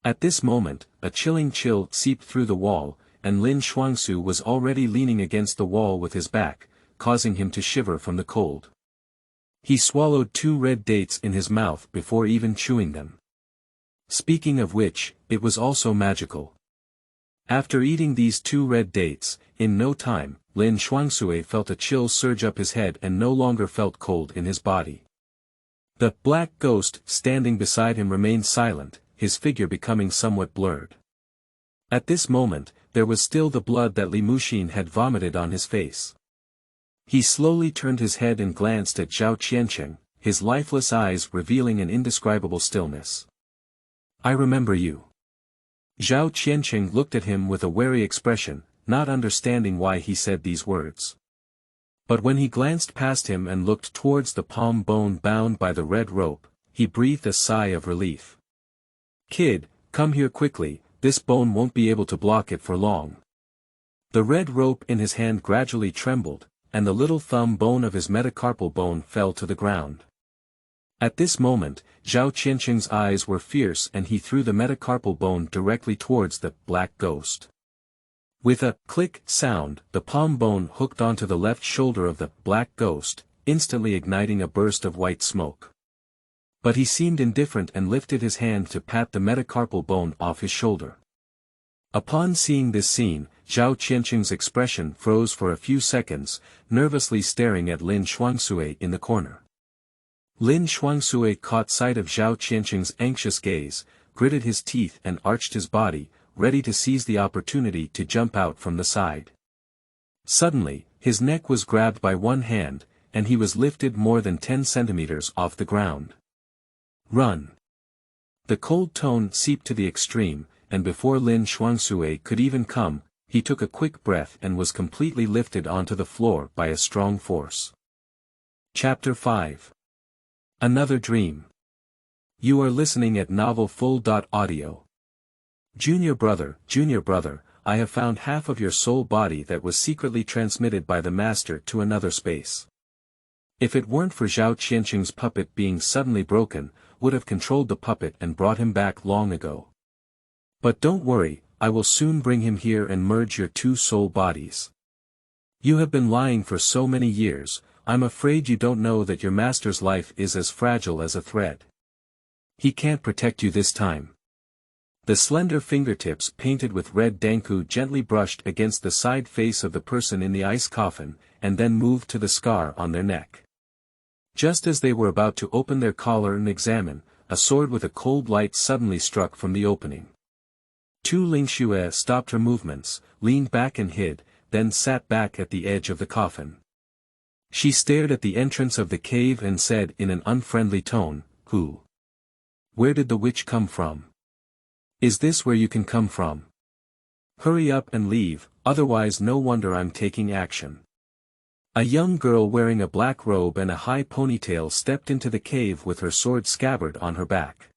At this moment, a chilling chill seeped through the wall, and Lin Xuangsu was already leaning against the wall with his back, causing him to shiver from the cold. He swallowed 2 red dates in his mouth before even chewing them. Speaking of which, it was also magical. After eating these 2 red dates, in no time, Lin Xuangsue felt a chill surge up his head and no longer felt cold in his body. The black ghost standing beside him remained silent, his figure becoming somewhat blurred. At this moment, there was still the blood that Li Muxin had vomited on his face. He slowly turned his head and glanced at Zhao Qianqing, his lifeless eyes revealing an indescribable stillness. I remember you. Zhao Qianqing looked at him with a wary expression, not understanding why he said these words. But when he glanced past him and looked towards the palm bone bound by the red rope, he breathed a sigh of relief. Kid, come here quickly, this bone won't be able to block it for long. The red rope in his hand gradually trembled, and the little thumb bone of his metacarpal bone fell to the ground. At this moment, Zhao Qianqing's eyes were fierce and he threw the metacarpal bone directly towards the black ghost. With a click sound, the palm bone hooked onto the left shoulder of the black ghost, instantly igniting a burst of white smoke. But he seemed indifferent and lifted his hand to pat the metacarpal bone off his shoulder. Upon seeing this scene, Zhao Qianqing's expression froze for a few seconds, nervously staring at Lin Xuangsue in the corner. Lin Xuangsue caught sight of Zhao Qianqing's anxious gaze, gritted his teeth and arched his body, ready to seize the opportunity to jump out from the side. Suddenly, his neck was grabbed by one hand, and he was lifted more than 10 centimeters off the ground. Run! The cold tone seeped to the extreme, and before Lin Xuangsue could even come, he took a quick breath and was completely lifted onto the floor by a strong force. Chapter 5. Another Dream. You are listening at novelfull.audio. Junior brother, I have found half of your soul body that was secretly transmitted by the master to another space. If it weren't for Zhao Qianqing's puppet being suddenly broken, would have controlled the puppet and brought him back long ago. But don't worry, I will soon bring him here and merge your two soul bodies. You have been lying for so many years, I'm afraid you don't know that your master's life is as fragile as a thread. He can't protect you this time. The slender fingertips painted with red danku gently brushed against the side face of the person in the ice coffin, and then moved to the scar on their neck. Just as they were about to open their collar and examine, a sword with a cold light suddenly struck from the opening. Tu Lingxue stopped her movements, leaned back and hid, then sat back at the edge of the coffin. She stared at the entrance of the cave and said in an unfriendly tone, "Who? Where did the witch come from? Is this where you can come from? Hurry up and leave, otherwise no wonder I'm taking action." A young girl wearing a black robe and a high ponytail stepped into the cave with her sword scabbard on her back.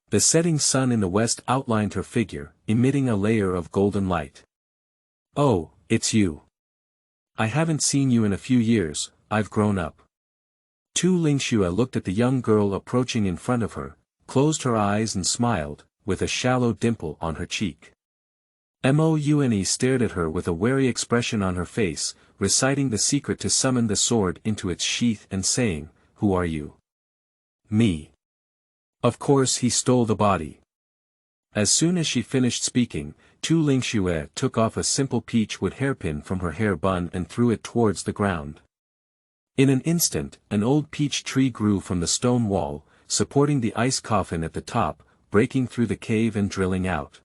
The setting sun in the west outlined her figure, emitting a layer of golden light. "Oh, it's you. I haven't seen you in a few years, I've grown up." Tu Lingxue looked at the young girl approaching in front of her, closed her eyes and smiled, with a shallow dimple on her cheek. Moune stared at her with a wary expression on her face, reciting the secret to summon the sword into its sheath and saying, "Who are you?" "Me." Of course he stole the body. As soon as she finished speaking, Tu Lingxue took off a simple peach-wood hairpin from her hair bun and threw it towards the ground. In an instant, an old peach tree grew from the stone wall, supporting the ice coffin at the top, breaking through the cave and drilling out.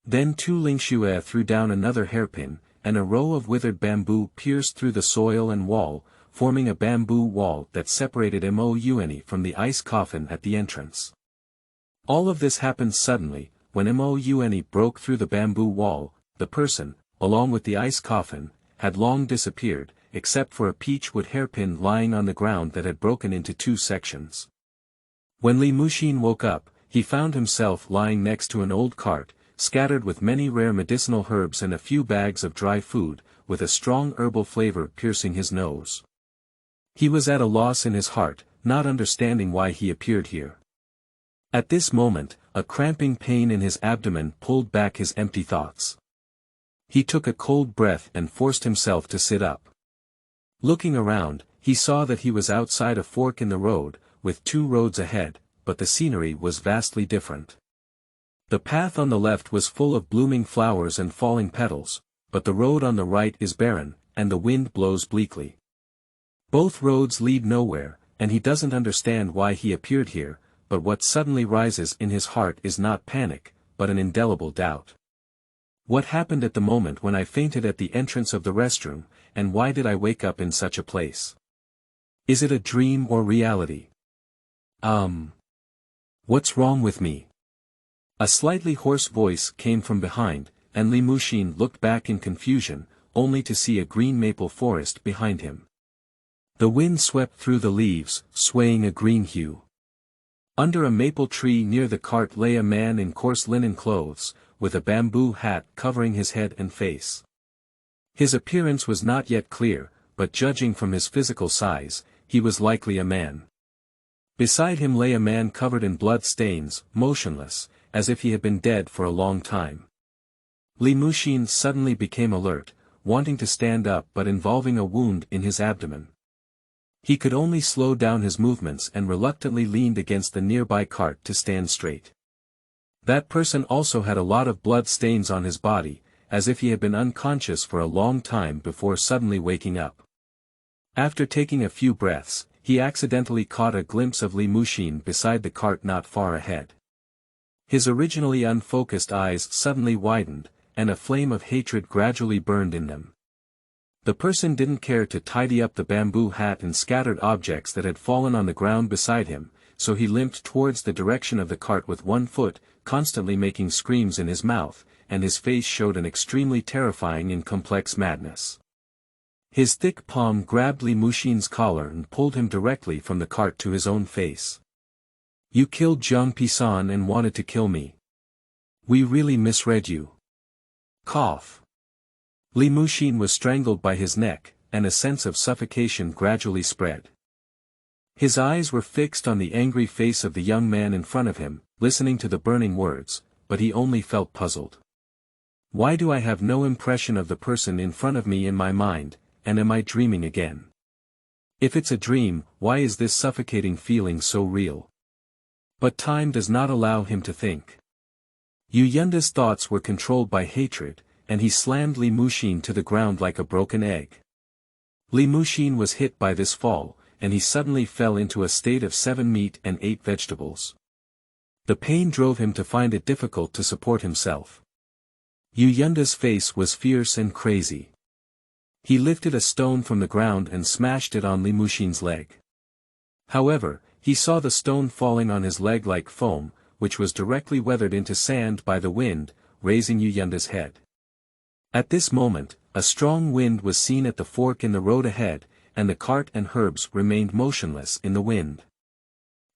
Then Tu Lingxue threw down another hairpin, and a row of withered bamboo pierced through the soil and wall, forming a bamboo wall that separated Moune from the ice coffin at the entrance. All of this happened suddenly. When Moune broke through the bamboo wall, the person, along with the ice coffin, had long disappeared, except for a peach-wood hairpin lying on the ground that had broken into two sections. When Li Muxin woke up, he found himself lying next to an old cart, scattered with many rare medicinal herbs and a few bags of dry food, with a strong herbal flavor piercing his nose. He was at a loss in his heart, not understanding why he appeared here. At this moment, a cramping pain in his abdomen pulled back his empty thoughts. He took a cold breath and forced himself to sit up. Looking around, he saw that he was outside a fork in the road, with two roads ahead, but the scenery was vastly different. The path on the left was full of blooming flowers and falling petals, but the road on the right is barren, and the wind blows bleakly. Both roads lead nowhere, and he doesn't understand why he appeared here, but what suddenly rises in his heart is not panic, but an indelible doubt. What happened at the moment when I fainted at the entrance of the restroom, and why did I wake up in such a place? Is it a dream or reality? What's wrong with me? A slightly hoarse voice came from behind, and Li Muxin looked back in confusion, only to see a green maple forest behind him. The wind swept through the leaves, swaying a green hue. Under a maple tree near the cart lay a man in coarse linen clothes, with a bamboo hat covering his head and face. His appearance was not yet clear, but judging from his physical size, he was likely a man. Beside him lay a man covered in blood stains, motionless, as if he had been dead for a long time. Li Muxin suddenly became alert, wanting to stand up but involving a wound in his abdomen. He could only slow down his movements and reluctantly leaned against the nearby cart to stand straight. That person also had a lot of blood stains on his body, as if he had been unconscious for a long time before suddenly waking up. After taking a few breaths, he accidentally caught a glimpse of Li Muxin beside the cart not far ahead. His originally unfocused eyes suddenly widened, and a flame of hatred gradually burned in them. The person didn't care to tidy up the bamboo hat and scattered objects that had fallen on the ground beside him, so he limped towards the direction of the cart with one foot, constantly making screams in his mouth, and his face showed an extremely terrifying and complex madness. His thick palm grabbed Li Muxin's collar and pulled him directly from the cart to his own face. "You killed Jiang Pisan and wanted to kill me. We really misread you." Cough. Li Muxin was strangled by his neck, and a sense of suffocation gradually spread. His eyes were fixed on the angry face of the young man in front of him, listening to the burning words, but he only felt puzzled. Why do I have no impression of the person in front of me in my mind, and am I dreaming again? If it's a dream, why is this suffocating feeling so real? But time does not allow him to think. Yu Yunda's thoughts were controlled by hatred, and he slammed Li Muxin to the ground like a broken egg. Li Muxin was hit by this fall, and he suddenly fell into a state of 7 meat and 8 vegetables. The pain drove him to find it difficult to support himself. Yu Yunda's face was fierce and crazy. He lifted a stone from the ground and smashed it on Li Muxin's leg. However, he saw the stone falling on his leg like foam, which was directly weathered into sand by the wind, raising Yu Yunda's head. At this moment, a strong wind was seen at the fork in the road ahead, and the cart and herbs remained motionless in the wind.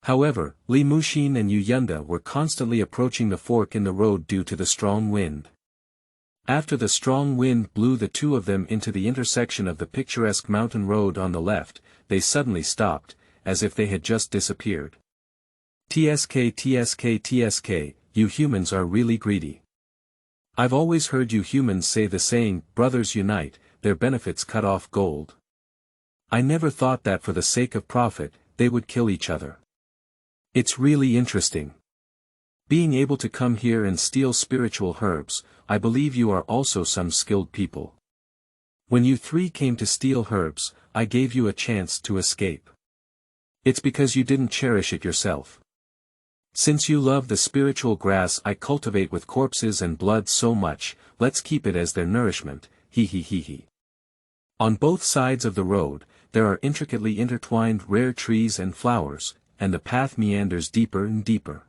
However, Li Muxin and Yu Yunda were constantly approaching the fork in the road due to the strong wind. After the strong wind blew the two of them into the intersection of the picturesque mountain road on the left, they suddenly stopped, as if they had just disappeared. TSK, you humans are really greedy. I've always heard you humans say the saying, brothers unite, their benefits cut off gold. I never thought that for the sake of profit, they would kill each other. It's really interesting. Being able to come here and steal spiritual herbs, I believe you are also some skilled people. When you three came to steal herbs, I gave you a chance to escape. It's because you didn't cherish it yourself. Since you love the spiritual grass I cultivate with corpses and blood so much, let's keep it as their nourishment, he he he he. On both sides of the road, there are intricately intertwined rare trees and flowers, and the path meanders deeper and deeper.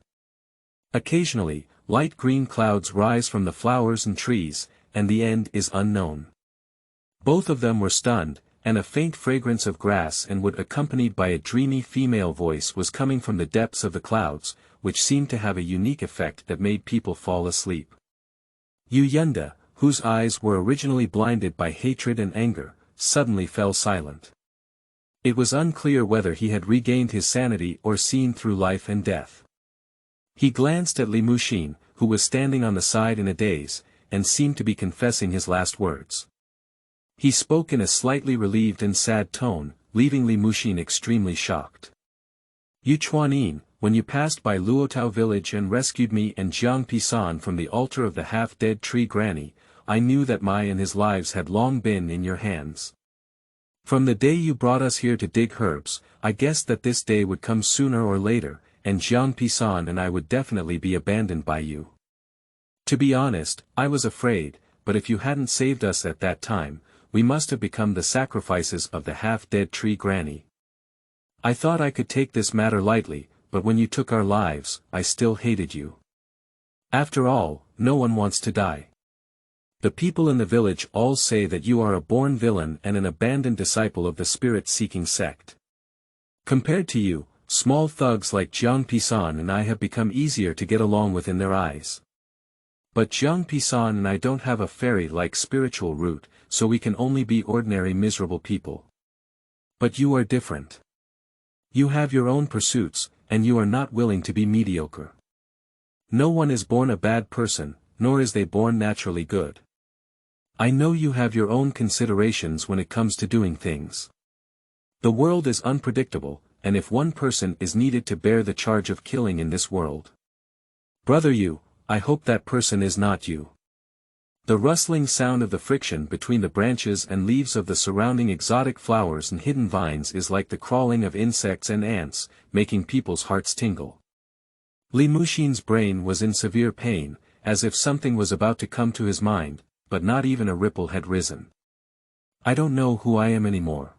Occasionally, light green clouds rise from the flowers and trees, and the end is unknown. Both of them were stunned, and a faint fragrance of grass and wood accompanied by a dreamy female voice was coming from the depths of the clouds, which seemed to have a unique effect that made people fall asleep. Yu Yunda, whose eyes were originally blinded by hatred and anger, suddenly fell silent. It was unclear whether he had regained his sanity or seen through life and death. He glanced at Li Muxin, who was standing on the side in a daze, and seemed to be confessing his last words. He spoke in a slightly relieved and sad tone, leaving Li Muxin extremely shocked. Yu Chuanin, when you passed by Luotao village and rescued me and Jiang Pisan from the altar of the half-dead tree granny, I knew that Mai and his lives had long been in your hands. From the day you brought us here to dig herbs, I guessed that this day would come sooner or later, and Jiang Pisan and I would definitely be abandoned by you. To be honest, I was afraid, but if you hadn't saved us at that time, we must have become the sacrifices of the half-dead tree granny. I thought I could take this matter lightly, but when you took our lives, I still hated you. After all, no one wants to die. The people in the village all say that you are a born villain and an abandoned disciple of the Spirit Seeking Sect. Compared to you, Small thugs like Jiang Pisan and I have become easier to get along with in their eyes. But Jiang Pisan and I don't have a fairy-like spiritual root, so we can only be ordinary miserable people. But you are different. You have your own pursuits, and you are not willing to be mediocre. No one is born a bad person, nor is they born naturally good. I know you have your own considerations when it comes to doing things. The world is unpredictable, and if one person is needed to bear the charge of killing in this world. Brother you, I hope that person is not you. The rustling sound of the friction between the branches and leaves of the surrounding exotic flowers and hidden vines is like the crawling of insects and ants, making people's hearts tingle. Li Muxin's brain was in severe pain, as if something was about to come to his mind, but not even a ripple had risen. I don't know who I am anymore.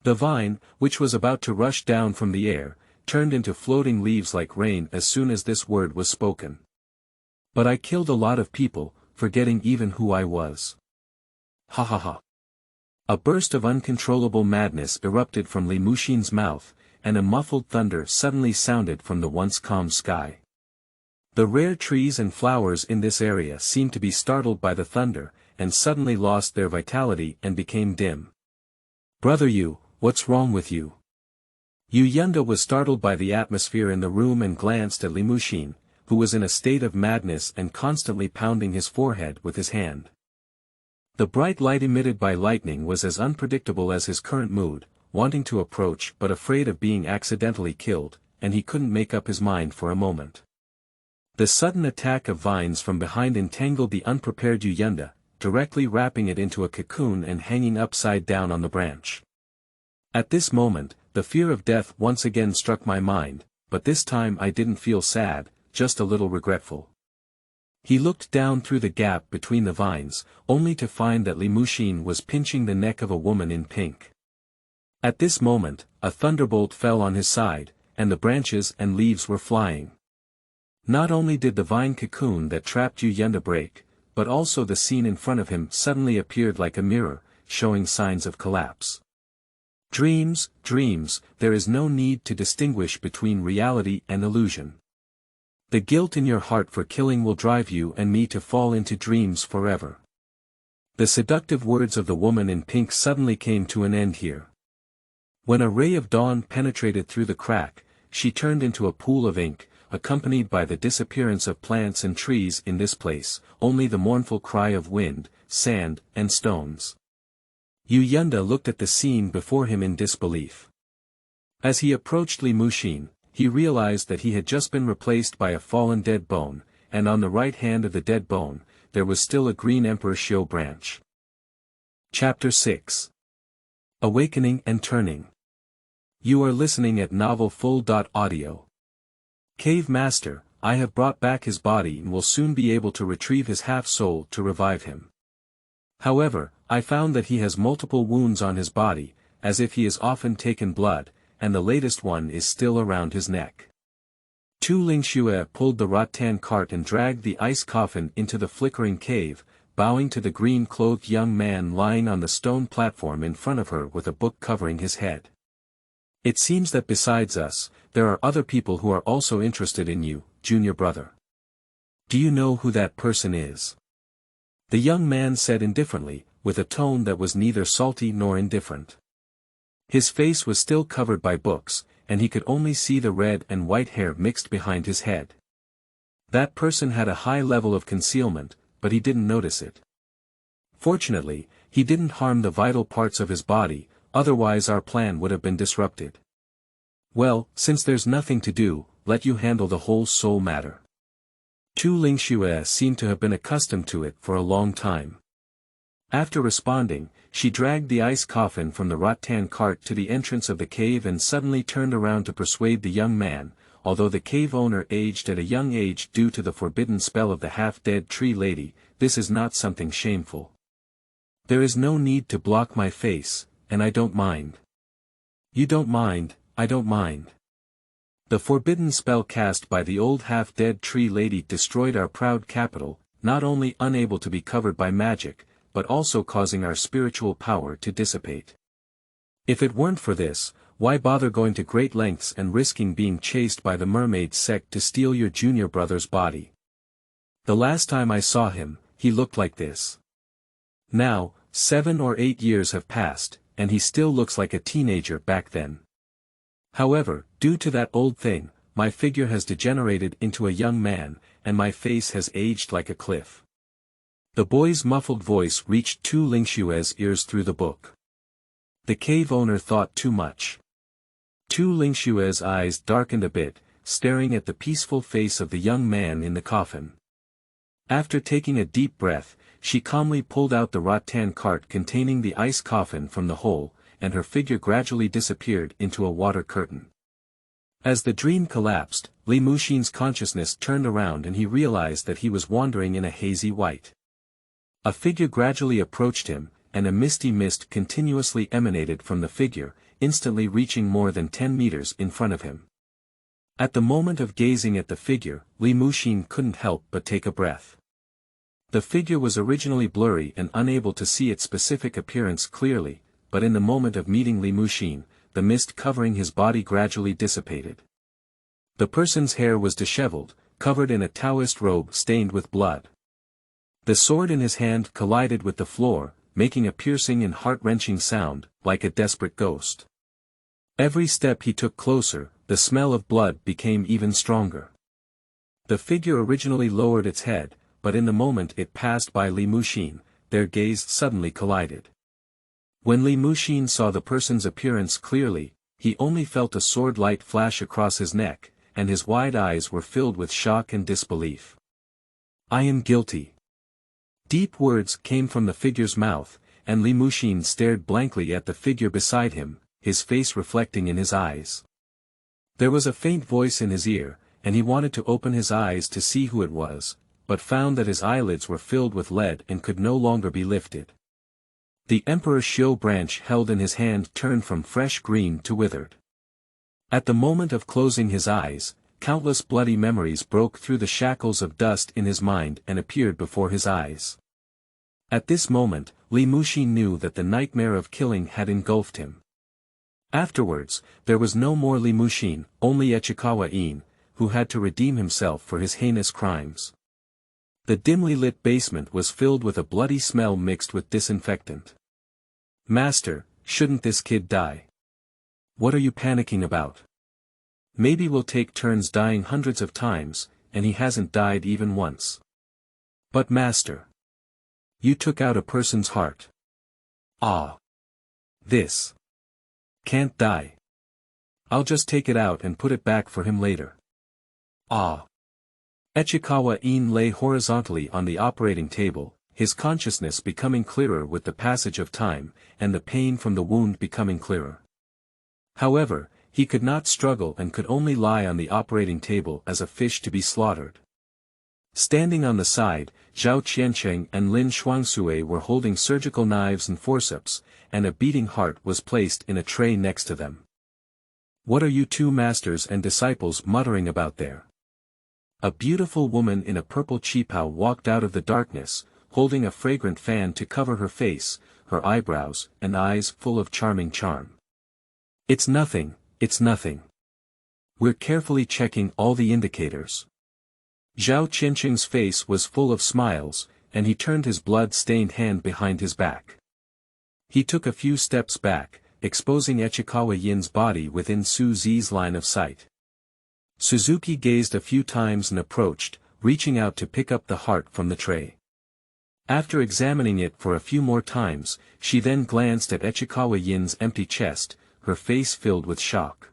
The vine, which was about to rush down from the air, turned into floating leaves like rain as soon as this word was spoken. But I killed a lot of people, forgetting even who I was. Ha ha ha. A burst of uncontrollable madness erupted from Li Muxin's mouth, and a muffled thunder suddenly sounded from the once calm sky. The rare trees and flowers in this area seemed to be startled by the thunder, and suddenly lost their vitality and became dim. Brother you, what's wrong with you? Yu Yunda was startled by the atmosphere in the room and glanced at Li Muxin, who was in a state of madness and constantly pounding his forehead with his hand. The bright light emitted by lightning was as unpredictable as his current mood, wanting to approach but afraid of being accidentally killed, and he couldn't make up his mind for a moment. The sudden attack of vines from behind entangled the unprepared Yu Yunda, directly wrapping it into a cocoon and hanging upside down on the branch. At this moment, the fear of death once again struck my mind, but this time I didn't feel sad, just a little regretful. He looked down through the gap between the vines, only to find that Li Muxin was pinching the neck of a woman in pink. At this moment, a thunderbolt fell on his side, and the branches and leaves were flying. Not only did the vine cocoon that trapped Yu Yunda break, but also the scene in front of him suddenly appeared like a mirror, showing signs of collapse. Dreams, dreams, there is no need to distinguish between reality and illusion. The guilt in your heart for killing will drive you and me to fall into dreams forever. The seductive words of the woman in pink suddenly came to an end here. When a ray of dawn penetrated through the crack, she turned into a pool of ink, accompanied by the disappearance of plants and trees in this place, only the mournful cry of wind, sand, and stones. Yu Yunda looked at the scene before him in disbelief. As he approached Li Muxin, he realized that he had just been replaced by a fallen dead bone, and on the right hand of the dead bone, there was still a green Emperor Shio branch. Chapter 6. Awakening and Turning. You are listening at novelfull.audio. Cave Master, I have brought back his body and will soon be able to retrieve his half-soul to revive him. However, I found that he has multiple wounds on his body, as if he has often taken blood, and the latest one is still around his neck. Tu Lingxue pulled the rattan cart and dragged the ice coffin into the flickering cave, bowing to the green-clothed young man lying on the stone platform in front of her with a book covering his head. It seems that besides us, there are other people who are also interested in you, junior brother. Do you know who that person is? The young man said indifferently, with a tone that was neither salty nor indifferent. His face was still covered by books, and he could only see the red and white hair mixed behind his head. That person had a high level of concealment, but he didn't notice it. Fortunately, he didn't harm the vital parts of his body, otherwise our plan would have been disrupted. Well, since there's nothing to do, let you handle the whole soul matter. Tu Lingxue seemed to have been accustomed to it for a long time. After responding, she dragged the ice coffin from the rattan cart to the entrance of the cave and suddenly turned around to persuade the young man, although the cave owner aged at a young age due to the forbidden spell of the half-dead tree lady, this is not something shameful. There is no need to block my face, and I don't mind. You don't mind, I don't mind. The forbidden spell cast by the old half-dead tree lady destroyed our proud capital, not only unable to be covered by magic, but also causing our spiritual power to dissipate. If it weren't for this, why bother going to great lengths and risking being chased by the mermaid sect to steal your junior brother's body? The last time I saw him, he looked like this. Now, 7 or 8 years have passed, and he still looks like a teenager back then. However, due to that old thing, my figure has degenerated into a young man, and my face has aged like a cliff. The boy's muffled voice reached Tu Lingshue's ears through the book. The cave owner thought too much. Tu Lingshue's eyes darkened a bit, staring at the peaceful face of the young man in the coffin. After taking a deep breath, she calmly pulled out the rattan cart containing the ice coffin from the hole, and her figure gradually disappeared into a water curtain. As the dream collapsed, Li Muxin's consciousness turned around and he realized that he was wandering in a hazy white. A figure gradually approached him, and a misty mist continuously emanated from the figure, instantly reaching more than 10 meters in front of him. At the moment of gazing at the figure, Li Muxin couldn't help but take a breath. The figure was originally blurry and unable to see its specific appearance clearly, but in the moment of meeting Li Muxin, the mist covering his body gradually dissipated. The person's hair was disheveled, covered in a Taoist robe stained with blood. The sword in his hand collided with the floor, making a piercing and heart-wrenching sound, like a desperate ghost. Every step he took closer, the smell of blood became even stronger. The figure originally lowered its head, but in the moment it passed by Li Muxin, their gaze suddenly collided. When Li Muxin saw the person's appearance clearly, he only felt a sword light flash across his neck, and his wide eyes were filled with shock and disbelief. "I am guilty." Deep words came from the figure's mouth, and Li Muxin stared blankly at the figure beside him, his face reflecting in his eyes. There was a faint voice in his ear, and he wanted to open his eyes to see who it was, but found that his eyelids were filled with lead and could no longer be lifted. The Emperor Xiu branch held in his hand turned from fresh green to withered. At the moment of closing his eyes, countless bloody memories broke through the shackles of dust in his mind and appeared before his eyes. At this moment, Li Muxin knew that the nightmare of killing had engulfed him. Afterwards, there was no more Li Muxin, only Echikawa Yin, who had to redeem himself for his heinous crimes. The dimly lit basement was filled with a bloody smell mixed with disinfectant. "Master, shouldn't this kid die? What are you panicking about? Maybe we'll take turns dying hundreds of times, and he hasn't died even once." "But master, you took out a person's heart." "Ah. This can't die. I'll just take it out and put it back for him later." "Ah." Echikawa Yin lay horizontally on the operating table, his consciousness becoming clearer with the passage of time, and the pain from the wound becoming clearer. However, he could not struggle and could only lie on the operating table as a fish to be slaughtered. Standing on the side, Zhao Qiancheng and Lin Shuangsue were holding surgical knives and forceps, and a beating heart was placed in a tray next to them. "What are you two masters and disciples muttering about there?" A beautiful woman in a purple qipao walked out of the darkness, holding a fragrant fan to cover her face, her eyebrows and eyes full of charming charm. It's nothing. We're carefully checking all the indicators." Zhao Qiancheng's face was full of smiles, and he turned his blood-stained hand behind his back. He took a few steps back, exposing Echikawa Yin's body within Su Zi's line of sight. Suzuki gazed a few times and approached, reaching out to pick up the heart from the tray. After examining it for a few more times, she then glanced at Echikawa Yin's empty chest, her face filled with shock.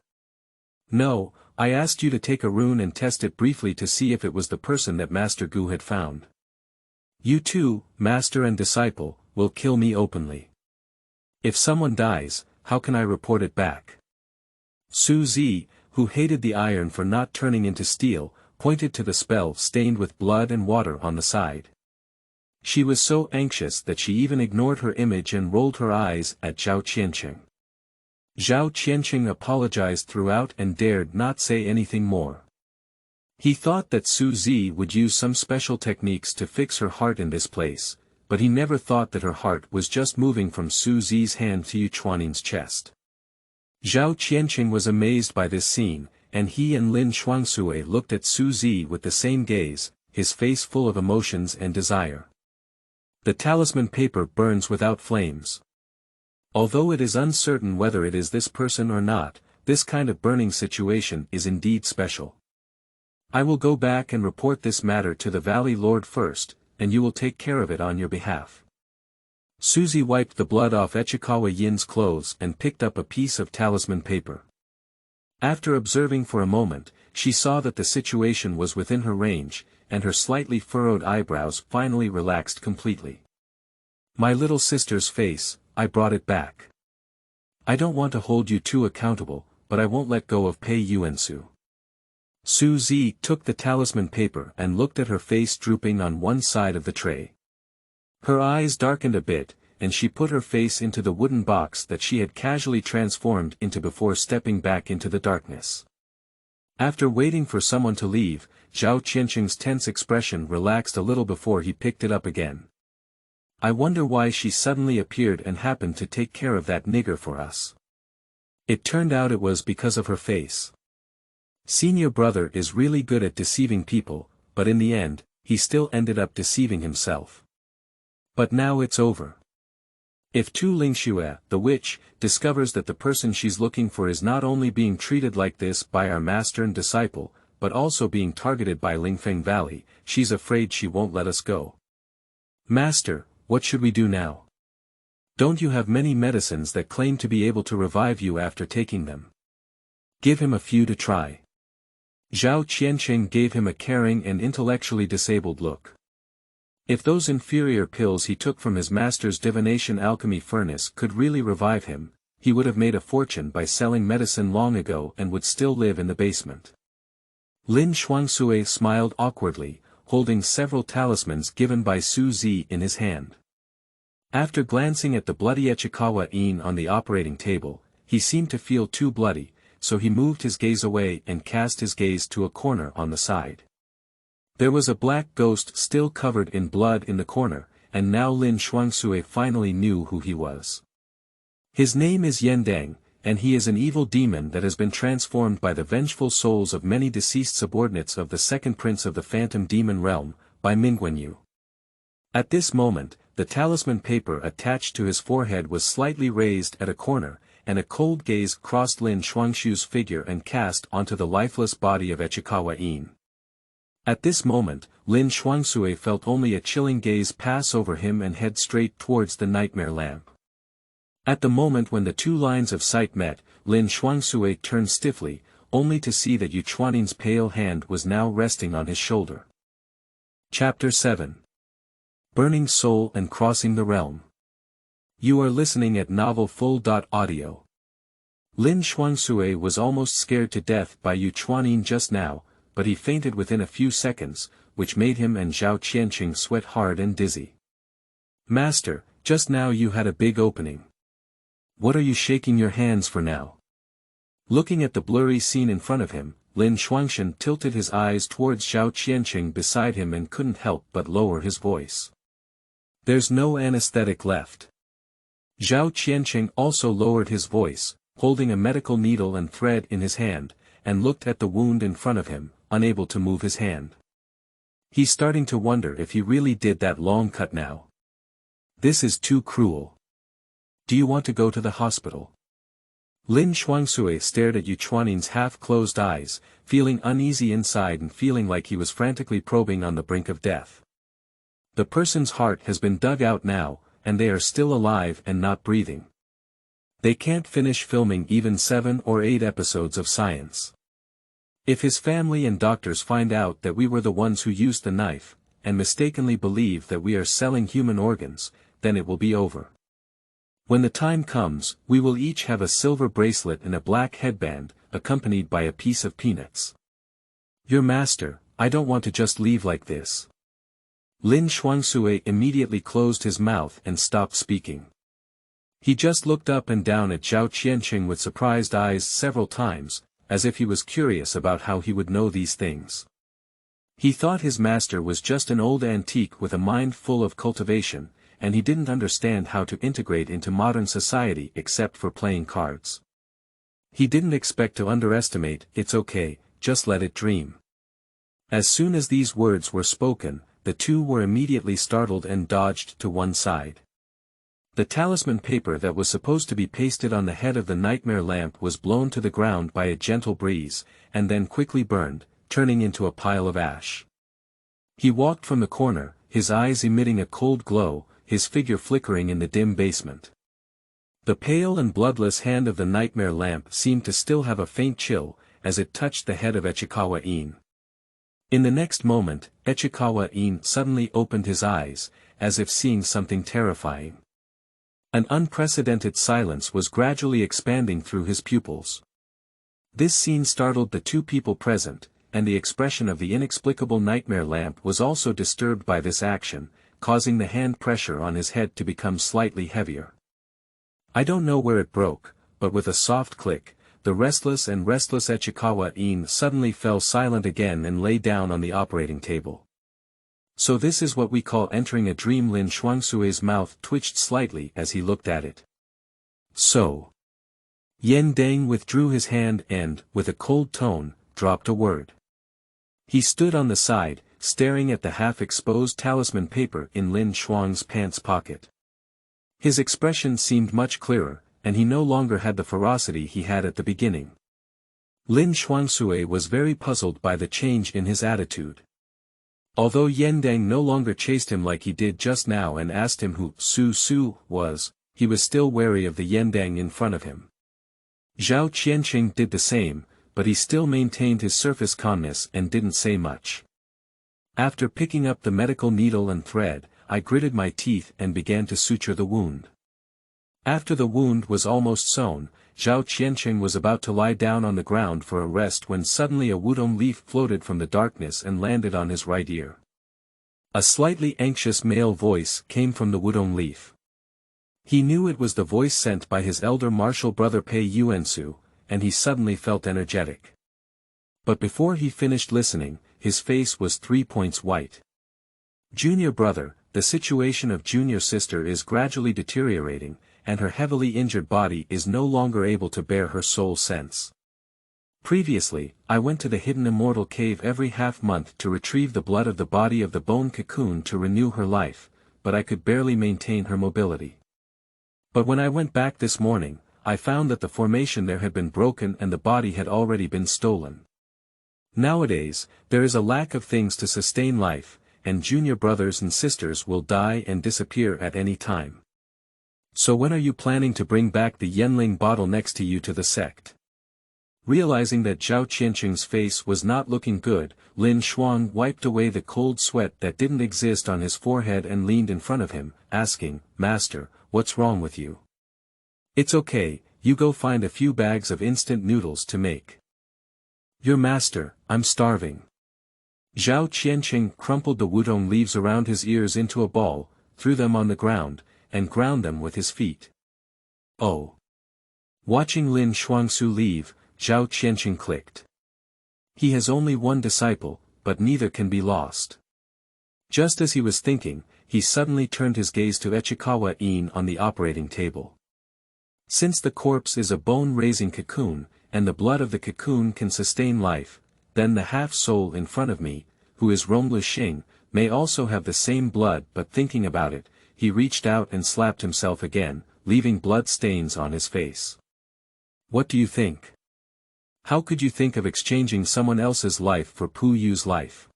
"No, I asked you to take a rune and test it briefly to see if it was the person that Master Gu had found. You two, master and disciple, will kill me openly. If someone dies, how can I report it back?" Su Zi, who hated the iron for not turning into steel, pointed to the spell stained with blood and water on the side. She was so anxious that she even ignored her image and rolled her eyes at Zhao Qiancheng. Zhao Qiancheng apologized throughout and dared not say anything more. He thought that Su Zi would use some special techniques to fix her heart in this place, but he never thought that her heart was just moving from Su Zi's hand to Yu Chuanin's chest. Zhao Qianqing was amazed by this scene, and he and Lin Xuangsue looked at Su Zi with the same gaze, his face full of emotions and desire. The talisman paper burns without flames. Although it is uncertain whether it is this person or not, this kind of burning situation is indeed special. I will go back and report this matter to the Valley Lord first, and you will take care of it on your behalf. Suzy wiped the blood off Echikawa Yin's clothes and picked up a piece of talisman paper. After observing for a moment, she saw that the situation was within her range, and her slightly furrowed eyebrows finally relaxed completely. My little sister's face, I brought it back. I don't want to hold you too accountable, but I won't let go of Pei Yuansu. Su Zi took the talisman paper and looked at her face drooping on one side of the tray. Her eyes darkened a bit, and she put her face into the wooden box that she had casually transformed into before stepping back into the darkness. After waiting for someone to leave, Zhao Qianqing's tense expression relaxed a little before he picked it up again. I wonder why she suddenly appeared and happened to take care of that nigger for us. It turned out it was because of her face. Senior brother is really good at deceiving people, but in the end, he still ended up deceiving himself. But now it's over. If Tu Lingxue, the witch, discovers that the person she's looking for is not only being treated like this by our master and disciple, but also being targeted by Lingfeng Valley, she's afraid she won't let us go. Master, what should we do now? Don't you have many medicines that claim to be able to revive you after taking them? Give him a few to try. Zhao Qianqing gave him a caring and intellectually disabled look. If those inferior pills he took from his master's divination alchemy furnace could really revive him, he would have made a fortune by selling medicine long ago and would still live in the basement. Lin Xuangsue smiled awkwardly, holding several talismans given by Su Zi in his hand. After glancing at the bloody Echikawa Yin on the operating table, he seemed to feel too bloody, so he moved his gaze away and cast his gaze to a corner on the side. There was a black ghost still covered in blood in the corner, and now Lin Xuangsue finally knew who he was. His name is Yendang, and he is an evil demon that has been transformed by the vengeful souls of many deceased subordinates of the second prince of the phantom demon realm, by Mingwenyu. At this moment, the talisman paper attached to his forehead was slightly raised at a corner, and a cold gaze crossed Lin Xuangshu's figure and cast onto the lifeless body of Echikawa Yin. At this moment, Lin Xuangsue felt only a chilling gaze pass over him and head straight towards the nightmare lamp. At the moment when the two lines of sight met, Lin Xuangsue turned stiffly, only to see that Yu Chuanin's pale hand was now resting on his shoulder. Chapter 7. Burning Soul and Crossing the Realm. You are listening at novelfull.audio. Lin Xuangsue was almost scared to death by Yu Chuanin just now, but he fainted within a few seconds, which made him and Zhao Qianqing sweat hard and dizzy. Master, just now you had a big opening. What are you shaking your hands for now? Looking at the blurry scene in front of him, Lin Xuangshan tilted his eyes towards Zhao Qianqing beside him and couldn't help but lower his voice. There's no anesthetic left. Zhao Qianqing also lowered his voice, holding a medical needle and thread in his hand, and looked at the wound in front of him, unable to move his hand. He's starting to wonder if he really did that long cut now. This is too cruel. Do you want to go to the hospital? Lin Xuangsue stared at Yu Chuanin's half-closed eyes, feeling uneasy inside and feeling like he was frantically probing on the brink of death. The person's heart has been dug out now, and they are still alive and not breathing. They can't finish filming even 7 or 8 episodes of Science. If his family and doctors find out that we were the ones who used the knife, and mistakenly believe that we are selling human organs, then it will be over. When the time comes, we will each have a silver bracelet and a black headband, accompanied by a piece of peanuts. Your master, I don't want to just leave like this. Lin Xuangsue immediately closed his mouth and stopped speaking. He just looked up and down at Zhao Qianqing with surprised eyes several times, as if he was curious about how he would know these things. He thought his master was just an old antique with a mind full of cultivation, and he didn't understand how to integrate into modern society except for playing cards. He didn't expect to underestimate. It's okay, just let it dream. As soon as these words were spoken, the two were immediately startled and dodged to one side. The talisman paper that was supposed to be pasted on the head of the nightmare lamp was blown to the ground by a gentle breeze, and then quickly burned, turning into a pile of ash. He walked from the corner, his eyes emitting a cold glow, his figure flickering in the dim basement. The pale and bloodless hand of the nightmare lamp seemed to still have a faint chill, as it touched the head of Echikawa Yin. In the next moment, Echikawa Yin suddenly opened his eyes, as if seeing something terrifying. An unprecedented silence was gradually expanding through his pupils. This scene startled the two people present, and the expression of the inexplicable nightmare lamp was also disturbed by this action, causing the hand pressure on his head to become slightly heavier. I don't know where it broke, but with a soft click, the restless Echikawa Yin suddenly fell silent again and lay down on the operating table. So this is what we call entering a dream. Lin Xuangsui's mouth twitched slightly as he looked at it. So. Yen Dang withdrew his hand and, with a cold tone, dropped a word. He stood on the side, staring at the half-exposed talisman paper in Lin Xuang's pants pocket. His expression seemed much clearer, and he no longer had the ferocity he had at the beginning. Lin Xuangsui was very puzzled by the change in his attitude. Although Yendang no longer chased him like he did just now and asked him who Su was, he was still wary of the Yendang in front of him. Zhao Qianqing did the same, but he still maintained his surface calmness and didn't say much. After picking up the medical needle and thread, I gritted my teeth and began to suture the wound. After the wound was almost sewn, Zhao Qianqing was about to lie down on the ground for a rest when suddenly a wudong leaf floated from the darkness and landed on his right ear. A slightly anxious male voice came from the wudong leaf. He knew it was the voice sent by his elder martial brother Pei Yuansu, and he suddenly felt energetic. But before he finished listening, his face was 3 points white. Junior brother, the situation of junior sister is gradually deteriorating, and her heavily injured body is no longer able to bear her soul sense. Previously, I went to the hidden immortal cave every half-month to retrieve the blood of the body of the bone cocoon to renew her life, but I could barely maintain her mobility. But when I went back this morning, I found that the formation there had been broken and the body had already been stolen. Nowadays, there is a lack of things to sustain life, and junior brothers and sisters will die and disappear at any time. So when are you planning to bring back the Yenling bottle next to you to the sect? Realizing that Zhao Qianqing's face was not looking good, Lin Xuang wiped away the cold sweat that didn't exist on his forehead and leaned in front of him, asking, "Master, what's wrong with you?" "It's okay, you go find a few bags of instant noodles to make." "Your master, I'm starving." Zhao Qianqing crumpled the wudong leaves around his ears into a ball, threw them on the ground, and ground them with his feet. "Oh." Watching Lin Xuangsu leave, Zhao Qianqing clicked. He has only one disciple, but neither can be lost. Just as he was thinking, he suddenly turned his gaze to Echikawa Yin on the operating table. Since the corpse is a bone-raising cocoon, and the blood of the cocoon can sustain life, then the half-soul in front of me, who is Rong Luxing, may also have the same blood. But thinking about it, he reached out and slapped himself again, leaving blood stains on his face. "What do you think? How could you think of exchanging someone else's life for Pu Yu's life?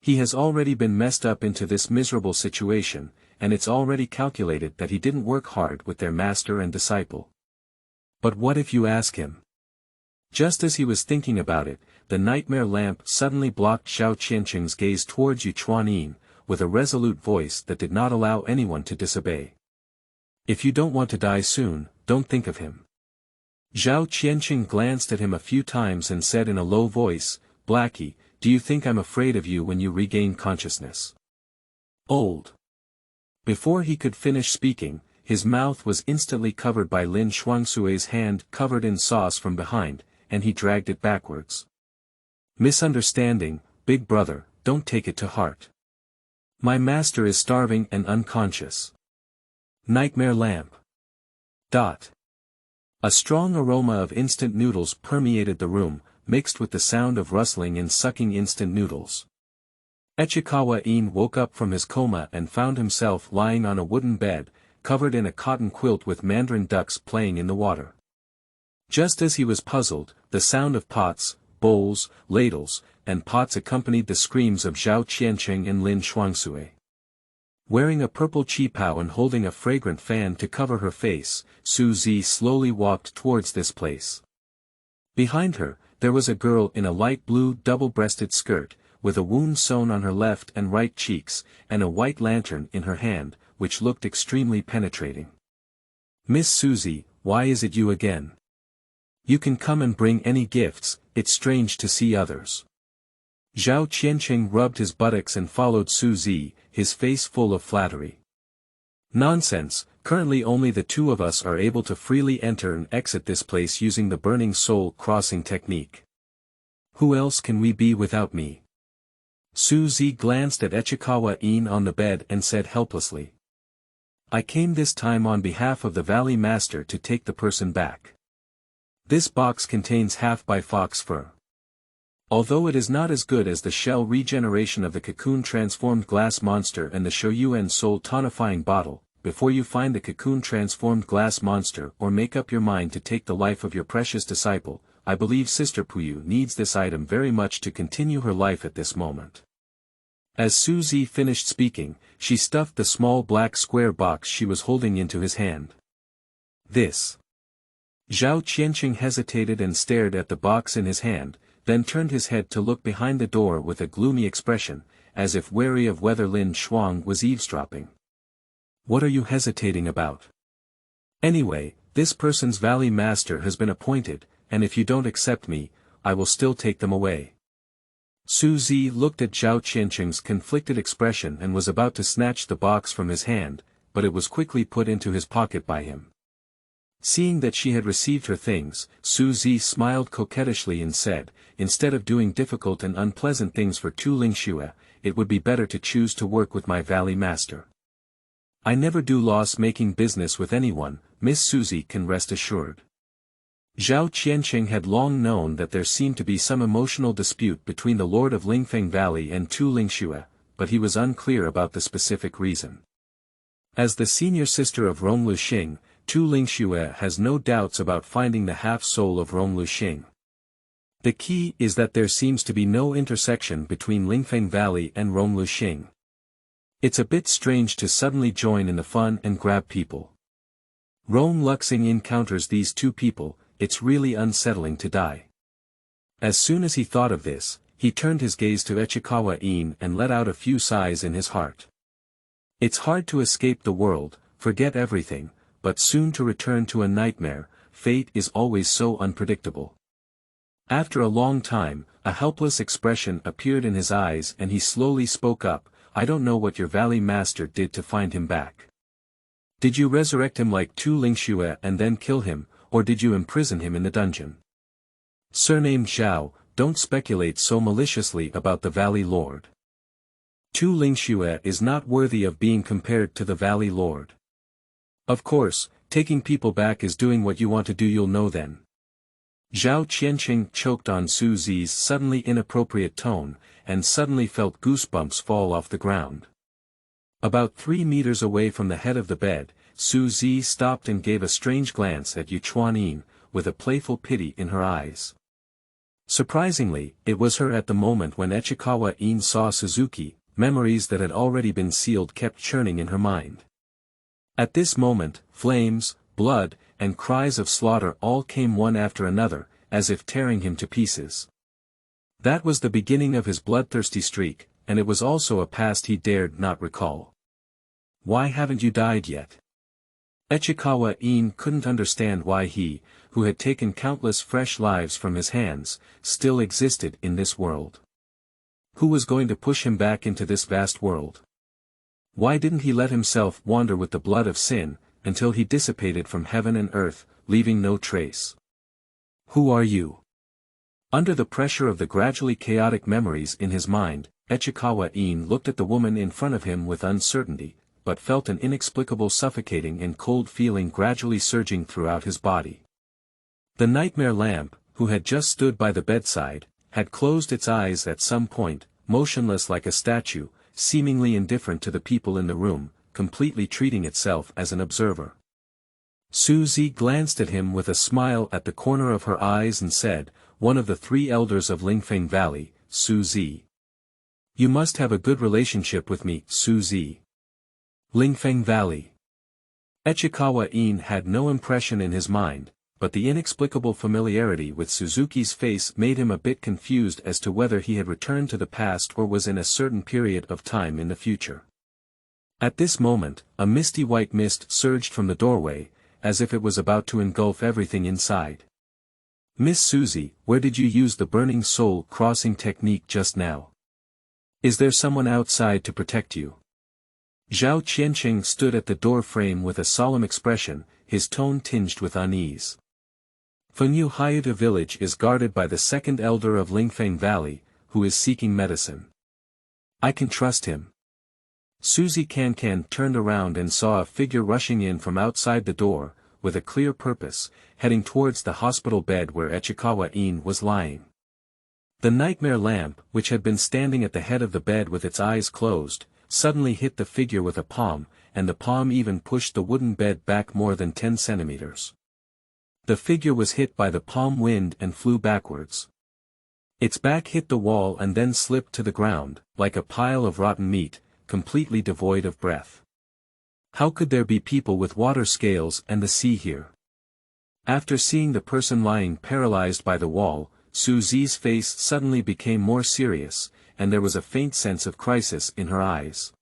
He has already been messed up into this miserable situation, and it's already calculated that he didn't work hard with their master and disciple. But what if you ask him?" Just as he was thinking about it, the nightmare lamp suddenly blocked Zhao Qianqing's gaze towards Yuchuan Yin, with a resolute voice that did not allow anyone to disobey. "If you don't want to die soon, don't think of him." Zhao Qianqing glanced at him a few times and said in a low voice, "Blackie, do you think I'm afraid of you when you regain consciousness?" "Old." Before he could finish speaking, his mouth was instantly covered by Lin Xuangsui's hand covered in sauce from behind, and he dragged it backwards. "Misunderstanding, big brother, don't take it to heart. My master is starving and unconscious." Nightmare lamp. A strong aroma of instant noodles permeated the room, mixed with the sound of rustling and sucking instant noodles. Echikawa Yin woke up from his coma and found himself lying on a wooden bed, covered in a cotton quilt with mandarin ducks playing in the water. Just as he was puzzled, the sound of pots, bowls, ladles, and pots accompanied the screams of Zhao Qiancheng and Lin Shuangsue. Wearing a purple qipao and holding a fragrant fan to cover her face, Su Zi slowly walked towards this place. Behind her, there was a girl in a light blue double-breasted skirt, with a wound sewn on her left and right cheeks, and a white lantern in her hand, which looked extremely penetrating. "Miss Susie, why is it you again? You can come and bring any gifts, it's strange to see others." Zhao Qiancheng rubbed his buttocks and followed Su Zi, his face full of flattery. "Nonsense, currently only the two of us are able to freely enter and exit this place using the burning soul crossing technique. Who else can we be without me?" Su Zi glanced at Echikawa Yin on the bed and said helplessly. "I came this time on behalf of the Valley Master to take the person back. This box contains half by fox fur. Although it is not as good as the shell regeneration of the cocoon-transformed glass monster and the Shoyuan soul tonifying bottle, before you find the cocoon-transformed glass monster or make up your mind to take the life of your precious disciple, I believe Sister Puyu needs this item very much to continue her life at this moment." As Su Zi finished speaking, she stuffed the small black square box she was holding into his hand. "This." Zhao Qiancheng hesitated and stared at the box in his hand, then turned his head to look behind the door with a gloomy expression, as if wary of whether Lin Shuang was eavesdropping. "What are you hesitating about? Anyway, this person's Valley Master has been appointed, and if you don't accept me, I will still take them away." Su Zi looked at Zhao Qiancheng's conflicted expression and was about to snatch the box from his hand, but it was quickly put into his pocket by him. Seeing that she had received her things, Su Zi smiled coquettishly and said, "Instead of doing difficult and unpleasant things for Tu Lingxue, it would be better to choose to work with my Valley Master. I never do loss-making business with anyone, Miss Susie can rest assured." Zhao Qiancheng had long known that there seemed to be some emotional dispute between the Lord of Lingfeng Valley and Tu Lingxue, but he was unclear about the specific reason. As the senior sister of Rong Luxing, Tu Lingxue has no doubts about finding the half-soul of Rong Luxing. The key is that there seems to be no intersection between Lingfeng Valley and Rong Luxing. It's a bit strange to suddenly join in the fun and grab people. Rong Luxing encounters these two people, it's really unsettling to die. As soon as he thought of this, he turned his gaze to Echikawa Yin and let out a few sighs in his heart. It's hard to escape the world, forget everything, but soon to return to a nightmare, fate is always so unpredictable. After a long time, a helpless expression appeared in his eyes and he slowly spoke up, "I don't know what your Valley Master did to find him back. Did you resurrect him like Tu Lingxue and then kill him, or did you imprison him in the dungeon? Surnamed Zhao, don't speculate so maliciously about the Valley Lord. Tu Lingxue is not worthy of being compared to the Valley Lord. Of course, taking people back is doing what you want to do, you'll know then." Zhao Qiancheng choked on Su Zi's suddenly inappropriate tone, and suddenly felt goosebumps fall off the ground. About 3 meters away from the head of the bed, Su Zi stopped and gave a strange glance at Yuchuan Yin, with a playful pity in her eyes. Surprisingly, it was her at the moment when Echikawa Yin saw Suzuki, memories that had already been sealed kept churning in her mind. At this moment, flames, blood, and cries of slaughter all came one after another, as if tearing him to pieces. That was the beginning of his bloodthirsty streak, and it was also a past he dared not recall. "Why haven't you died yet?" Echikawa Yin couldn't understand why he, who had taken countless fresh lives from his hands, still existed in this world. Who was going to push him back into this vast world? Why didn't he let himself wander with the blood of sin, until he dissipated from heaven and earth, leaving no trace? "Who are you?" Under the pressure of the gradually chaotic memories in his mind, Echikawa Yin looked at the woman in front of him with uncertainty, but felt an inexplicable suffocating and cold feeling gradually surging throughout his body. The nightmare lamp, who had just stood by the bedside, had closed its eyes at some point, motionless like a statue, seemingly indifferent to the people in the room, completely treating itself as an observer. Suzy glanced at him with a smile at the corner of her eyes and said, "One of the 3 elders of Lingfeng Valley, Suzy. You must have a good relationship with me, Suzy." Lingfeng Valley. Echikawa Yin had no impression in his mind, but the inexplicable familiarity with Suzuki's face made him a bit confused as to whether he had returned to the past or was in a certain period of time in the future. At this moment, a misty white mist surged from the doorway, as if it was about to engulf everything inside. "Miss Suzy, where did you use the burning soul crossing technique just now? Is there someone outside to protect you?" Zhao Qianqing stood at the door frame with a solemn expression, his tone tinged with unease. Fengyu Hyuta village is guarded by the 2nd elder of Lingfeng Valley, who is seeking medicine. I can trust him. Suzy Cancan turned around and saw a figure rushing in from outside the door, with a clear purpose, heading towards the hospital bed where Echikawa Yin was lying. The nightmare lamp, which had been standing at the head of the bed with its eyes closed, suddenly hit the figure with a palm, and the palm even pushed the wooden bed back more than 10 centimeters. The figure was hit by the palm wind and flew backwards. Its back hit the wall and then slipped to the ground, like a pile of rotten meat, completely devoid of breath. How could there be people with water scales and the sea here? After seeing the person lying paralyzed by the wall, Suzy's face suddenly became more serious, and there was a faint sense of crisis in her eyes.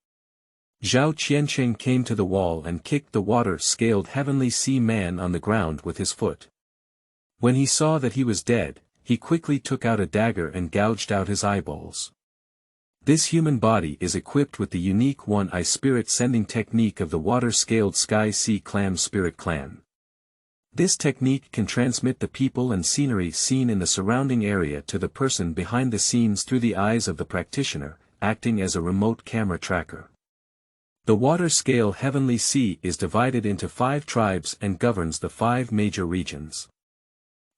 Zhao Qianqing came to the wall and kicked the water-scaled heavenly sea man on the ground with his foot. When he saw that he was dead, he quickly took out a dagger and gouged out his eyeballs. This human body is equipped with the unique one-eye spirit sending technique of the water-scaled sky-sea clam spirit clan. This technique can transmit the people and scenery seen in the surrounding area to the person behind the scenes through the eyes of the practitioner, acting as a remote camera tracker. The water-scale heavenly sea is divided into 5 tribes and governs the 5 major regions.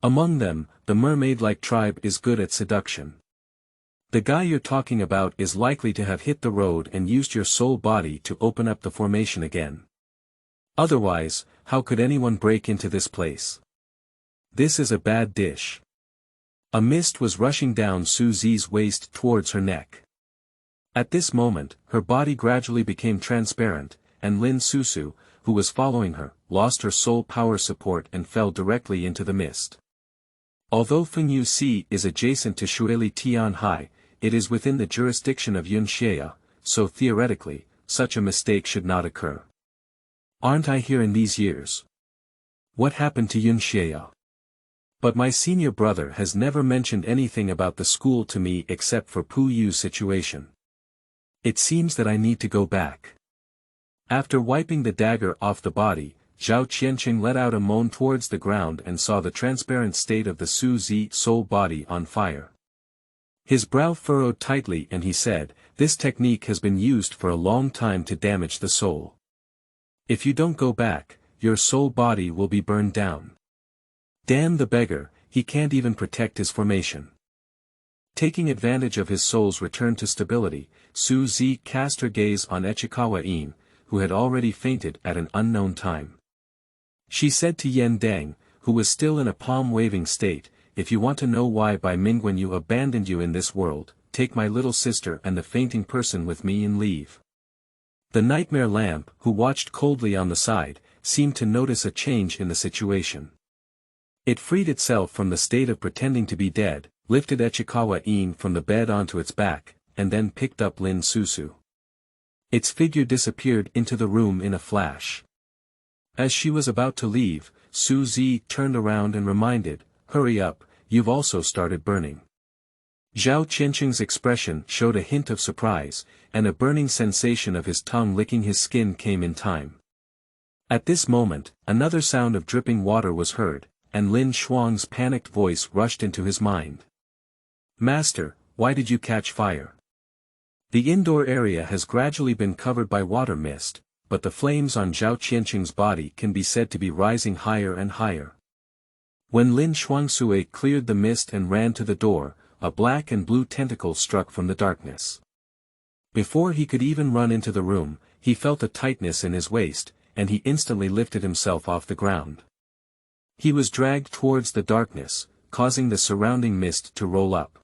Among them, the mermaid-like tribe is good at seduction. The guy you're talking about is likely to have hit the road and used your soul body to open up the formation again. Otherwise, how could anyone break into this place? This is a bad dish. A mist was rushing down Suzy's waist towards her neck. At this moment, her body gradually became transparent, and Lin Susu, who was following her, lost her soul power support and fell directly into the mist. Although Fengyu Sea is adjacent to Shuili Tianhai, it is within the jurisdiction of Yunxia, so theoretically, such a mistake should not occur. Aren't I here in these years? What happened to Yunxia? But my senior brother has never mentioned anything about the school to me except for Pu Yu's situation. It seems that I need to go back. After wiping the dagger off the body, Zhao Qianqing let out a moan towards the ground and saw the transparent state of the Suzy soul body on fire. His brow furrowed tightly and he said, "This technique has been used for a long time to damage the soul. If you don't go back, your soul body will be burned down. Damn the beggar, he can't even protect his formation." Taking advantage of his soul's return to stability, Suzy cast her gaze on Echikawa Yin, who had already fainted at an unknown time. She said to Yen Deng, who was still in a palm-waving state, "If you want to know why Bai Mingguanyu abandoned you in this world, take my little sister and the fainting person with me and leave." The nightmare lamp, who watched coldly on the side, seemed to notice a change in the situation. It freed itself from the state of pretending to be dead, lifted Echikawa Yin from the bed onto its back, and then picked up Lin Susu. Its figure disappeared into the room in a flash. As she was about to leave, Suzy turned around and reminded, "Hurry up, you've also started burning." Zhao Qianqing's expression showed a hint of surprise, and a burning sensation of his tongue licking his skin came in time. At this moment, another sound of dripping water was heard, and Lin Shuang's panicked voice rushed into his mind. "Master, why did you catch fire?" The indoor area has gradually been covered by water mist, but the flames on Zhao Qianqing's body can be said to be rising higher and higher. When Lin Xuangsui cleared the mist and ran to the door, a black and blue tentacle struck from the darkness. Before he could even run into the room, he felt a tightness in his waist, and he instantly lifted himself off the ground. He was dragged towards the darkness, causing the surrounding mist to roll up.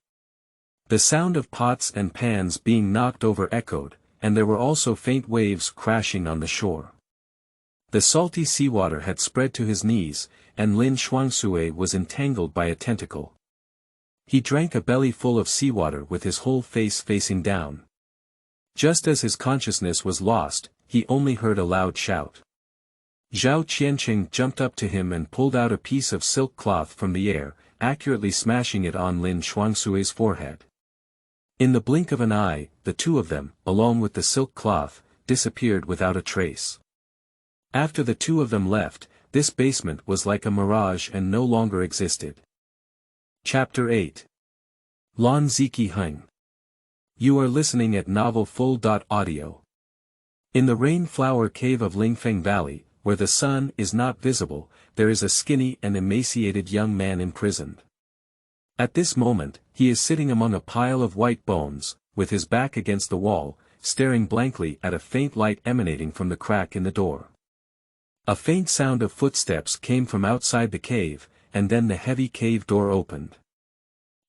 The sound of pots and pans being knocked over echoed, and there were also faint waves crashing on the shore. The salty seawater had spread to his knees, and Lin Xuangsui was entangled by a tentacle. He drank a belly full of seawater with his whole face facing down. Just as his consciousness was lost, he only heard a loud shout. Zhao Qianqing jumped up to him and pulled out a piece of silk cloth from the air, accurately smashing it on Lin Xuangsui's forehead. In the blink of an eye, the two of them, along with the silk cloth, disappeared without a trace. After the two of them left, this basement was like a mirage and no longer existed. Chapter 8. Lan Zeqi Heng. You are listening at novelfull.audio. In the rainflower cave of Lingfeng Valley, where the sun is not visible, there is a skinny and emaciated young man imprisoned. At this moment, he is sitting among a pile of white bones, with his back against the wall, staring blankly at a faint light emanating from the crack in the door. A faint sound of footsteps came from outside the cave, and then the heavy cave door opened.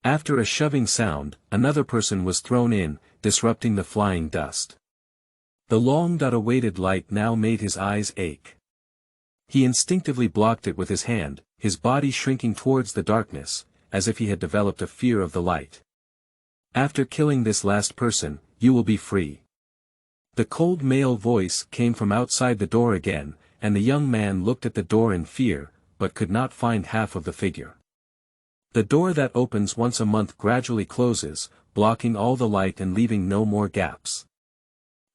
After a shoving sound, another person was thrown in, disrupting the flying dust. The long-awaited light now made his eyes ache. He instinctively blocked it with his hand, his body shrinking towards the darkness, as if he had developed a fear of the light. After killing this last person, you will be free. The cold male voice came from outside the door again, and the young man looked at the door in fear, but could not find half of the figure. The door that opens once a month gradually closes, blocking all the light and leaving no more gaps.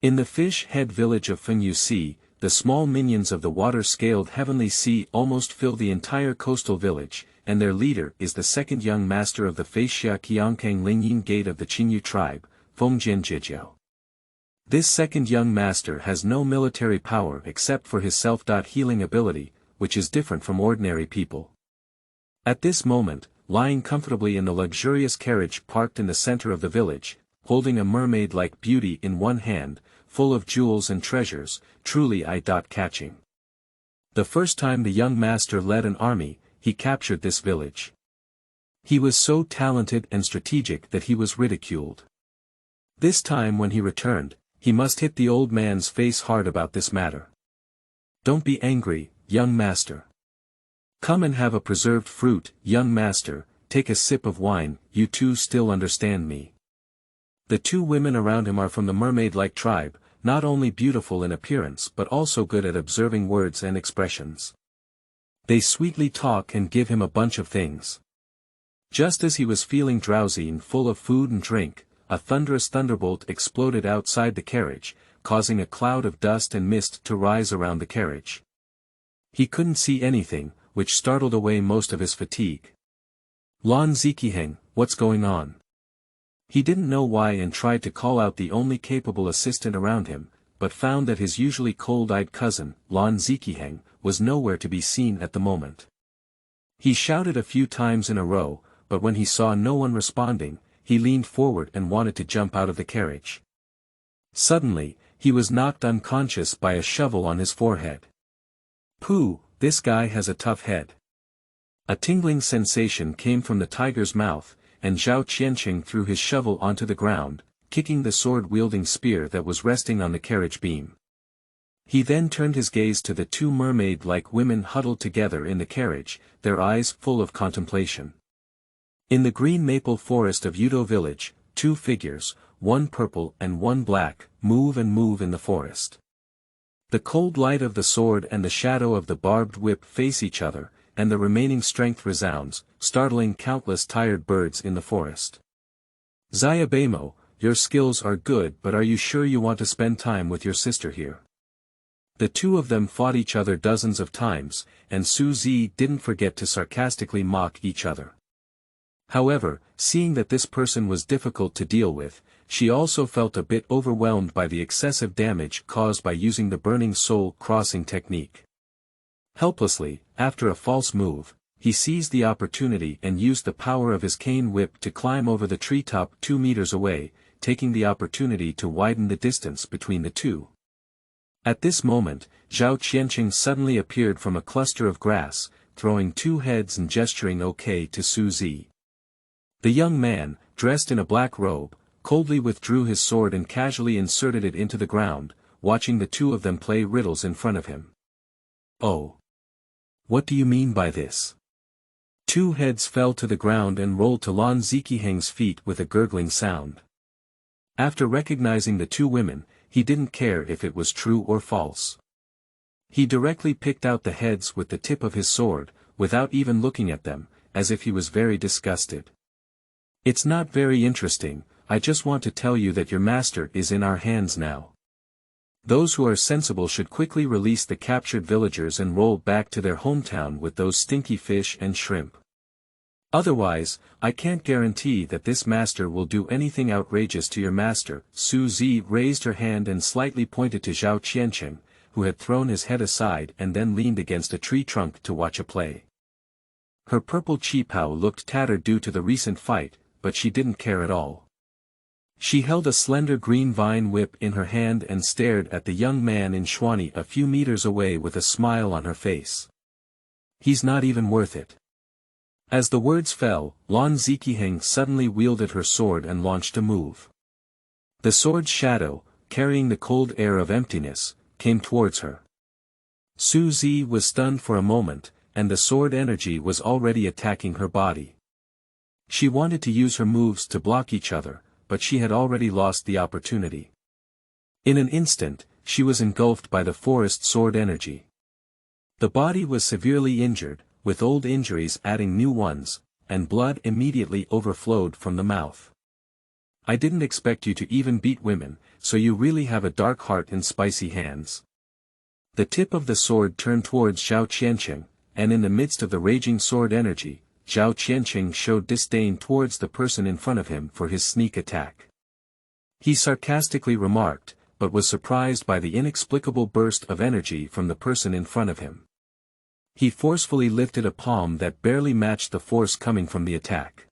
In the fish head village of Fengjian, the small minions of the water-scaled heavenly sea almost fill the entire coastal village, and their leader is the second young master of the Feixia Qiangkang Lingyin Gate of the Qingyu tribe, Fengjian Jijiao. This second young master has no military power except for his self-healing ability, which is different from ordinary people. At this moment, lying comfortably in the luxurious carriage parked in the center of the village, holding a mermaid-like beauty in one hand, full of jewels and treasures, truly eye-catching. The first time the young master led an army, he captured this village. He was so talented and strategic that he was ridiculed. This time when he returned, he must hit the old man's face hard about this matter. Don't be angry, young master. Come and have a preserved fruit, young master, take a sip of wine, you two still understand me. The two women around him are from the mermaid-like tribe, not only beautiful in appearance but also good at observing words and expressions. They sweetly talk and give him a bunch of things. Just as he was feeling drowsy and full of food and drink, a thunderous thunderbolt exploded outside the carriage, causing a cloud of dust and mist to rise around the carriage. He couldn't see anything, which startled away most of his fatigue. Lan Zeqi Heng, what's going on? He didn't know why and tried to call out the only capable assistant around him, but found that his usually cold-eyed cousin, Lan Zeqi Heng, was nowhere to be seen at the moment. He shouted a few times in a row, but when he saw no one responding, he leaned forward and wanted to jump out of the carriage. Suddenly, he was knocked unconscious by a shovel on his forehead. Pooh, this guy has a tough head. A tingling sensation came from the tiger's mouth, and Zhao Qianqing threw his shovel onto the ground, kicking the sword-wielding spear that was resting on the carriage beam. He then turned his gaze to the two mermaid-like women huddled together in the carriage, their eyes full of contemplation. In the green maple forest of Yudo village, two figures, one purple and one black, move in the forest. The cold light of the sword and the shadow of the barbed whip face each other, and the remaining strength resounds, startling countless tired birds in the forest. Zayabemo, your skills are good, but are you sure you want to spend time with your sister here? The two of them fought each other dozens of times, and Suzi didn't forget to sarcastically mock each other. However, seeing that this person was difficult to deal with, she also felt a bit overwhelmed by the excessive damage caused by using the burning soul crossing technique. Helplessly, after a false move, he seized the opportunity and used the power of his cane whip to climb over the treetop 2 meters away, taking the opportunity to widen the distance between the two. At this moment, Zhao Qianqing suddenly appeared from a cluster of grass, throwing 2 heads and gesturing OK to Su Zi. The young man, dressed in a black robe, coldly withdrew his sword and casually inserted it into the ground, watching the two of them play riddles in front of him. Oh! What do you mean by this? 2 heads fell to the ground and rolled to Lan Zikiheng's feet with a gurgling sound. After recognizing the 2 women, he didn't care if it was true or false. He directly picked out the heads with the tip of his sword, without even looking at them, as if he was very disgusted. It's not very interesting, I just want to tell you that your master is in our hands now. Those who are sensible should quickly release the captured villagers and roll back to their hometown with those stinky fish and shrimp. Otherwise, I can't guarantee that this master will do anything outrageous to your master. Su Zi raised her hand and slightly pointed to Zhao Qianqing, who had thrown his head aside and then leaned against a tree trunk to watch a play. Her purple qipao looked tattered due to the recent fight, but she didn't care at all. She held a slender green vine whip in her hand and stared at the young man in Xuani a few meters away with a smile on her face. He's not even worth it. As the words fell, Lan Zikiheng suddenly wielded her sword and launched a move. The sword's shadow, carrying the cold air of emptiness, came towards her. Su Zi was stunned for a moment, and the sword energy was already attacking her body. She wanted to use her moves to block each other, but she had already lost the opportunity. In an instant, she was engulfed by the forest sword energy. The body was severely injured, with old injuries adding new ones, and blood immediately overflowed from the mouth. I didn't expect you to even beat women, so you really have a dark heart and spicy hands. The tip of the sword turned towards Zhao Qianqing, and in the midst of the raging sword energy, Zhao Qianqing showed disdain towards the person in front of him for his sneak attack. He sarcastically remarked, but was surprised by the inexplicable burst of energy from the person in front of him. He forcefully lifted a palm that barely matched the force coming from the attack.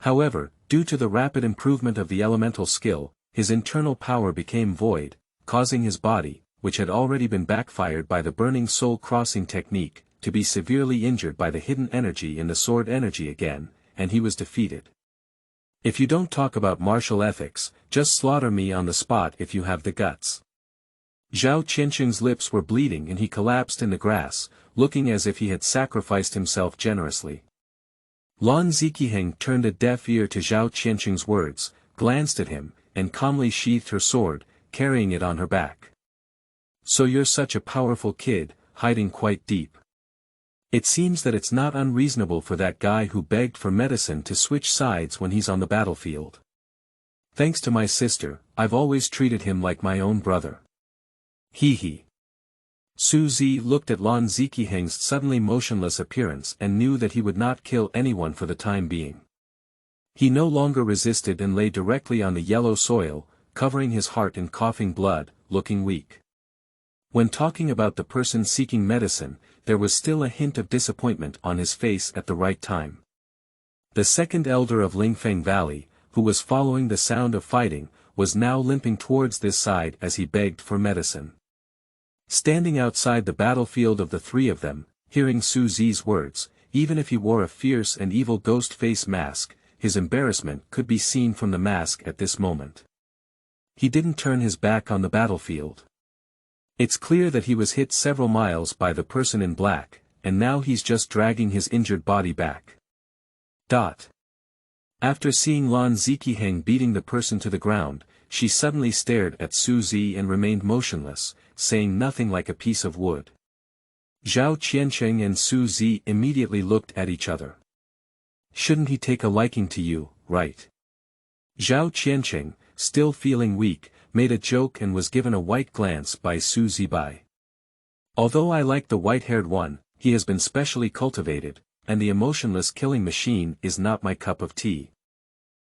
However, due to the rapid improvement of the elemental skill, his internal power became void, causing his body, which had already been backfired by the burning soul crossing technique, to be severely injured by the hidden energy in the sword energy again, and he was defeated. If you don't talk about martial ethics, just slaughter me on the spot if you have the guts. Zhao Qianqing's lips were bleeding and he collapsed in the grass, looking as if he had sacrificed himself generously. Lan Zikiheng turned a deaf ear to Zhao Qianqing's words, glanced at him, and calmly sheathed her sword, carrying it on her back. So you're such a powerful kid, hiding quite deep. It seems that it's not unreasonable for that guy who begged for medicine to switch sides when he's on the battlefield. Thanks to my sister, I've always treated him like my own brother. Hee hee. Su Zi looked at Lan Zikiheng's suddenly motionless appearance and knew that he would not kill anyone for the time being. He no longer resisted and lay directly on the yellow soil, covering his heart in coughing blood, looking weak. When talking about the person seeking medicine, there was still a hint of disappointment on his face at the right time. The second elder of Lingfeng Valley, who was following the sound of fighting, was now limping towards this side as he begged for medicine. Standing outside the battlefield of the 3 of them, hearing Su Zi's words, even if he wore a fierce and evil ghost face mask, his embarrassment could be seen from the mask at this moment. He didn't turn his back on the battlefield. It's clear that he was hit several miles by the person in black, and now he's just dragging his injured body back. After seeing Lan Zikiheng beating the person to the ground, she suddenly stared at Su Zi and remained motionless, saying nothing like a piece of wood. Zhao Qianqing and Su Zi immediately looked at each other. Shouldn't he take a liking to you, right? Zhao Qianqing, still feeling weak, made a joke and was given a white glance by Su Zi Bai. Although I like the white-haired one, he has been specially cultivated, and the emotionless killing machine is not my cup of tea.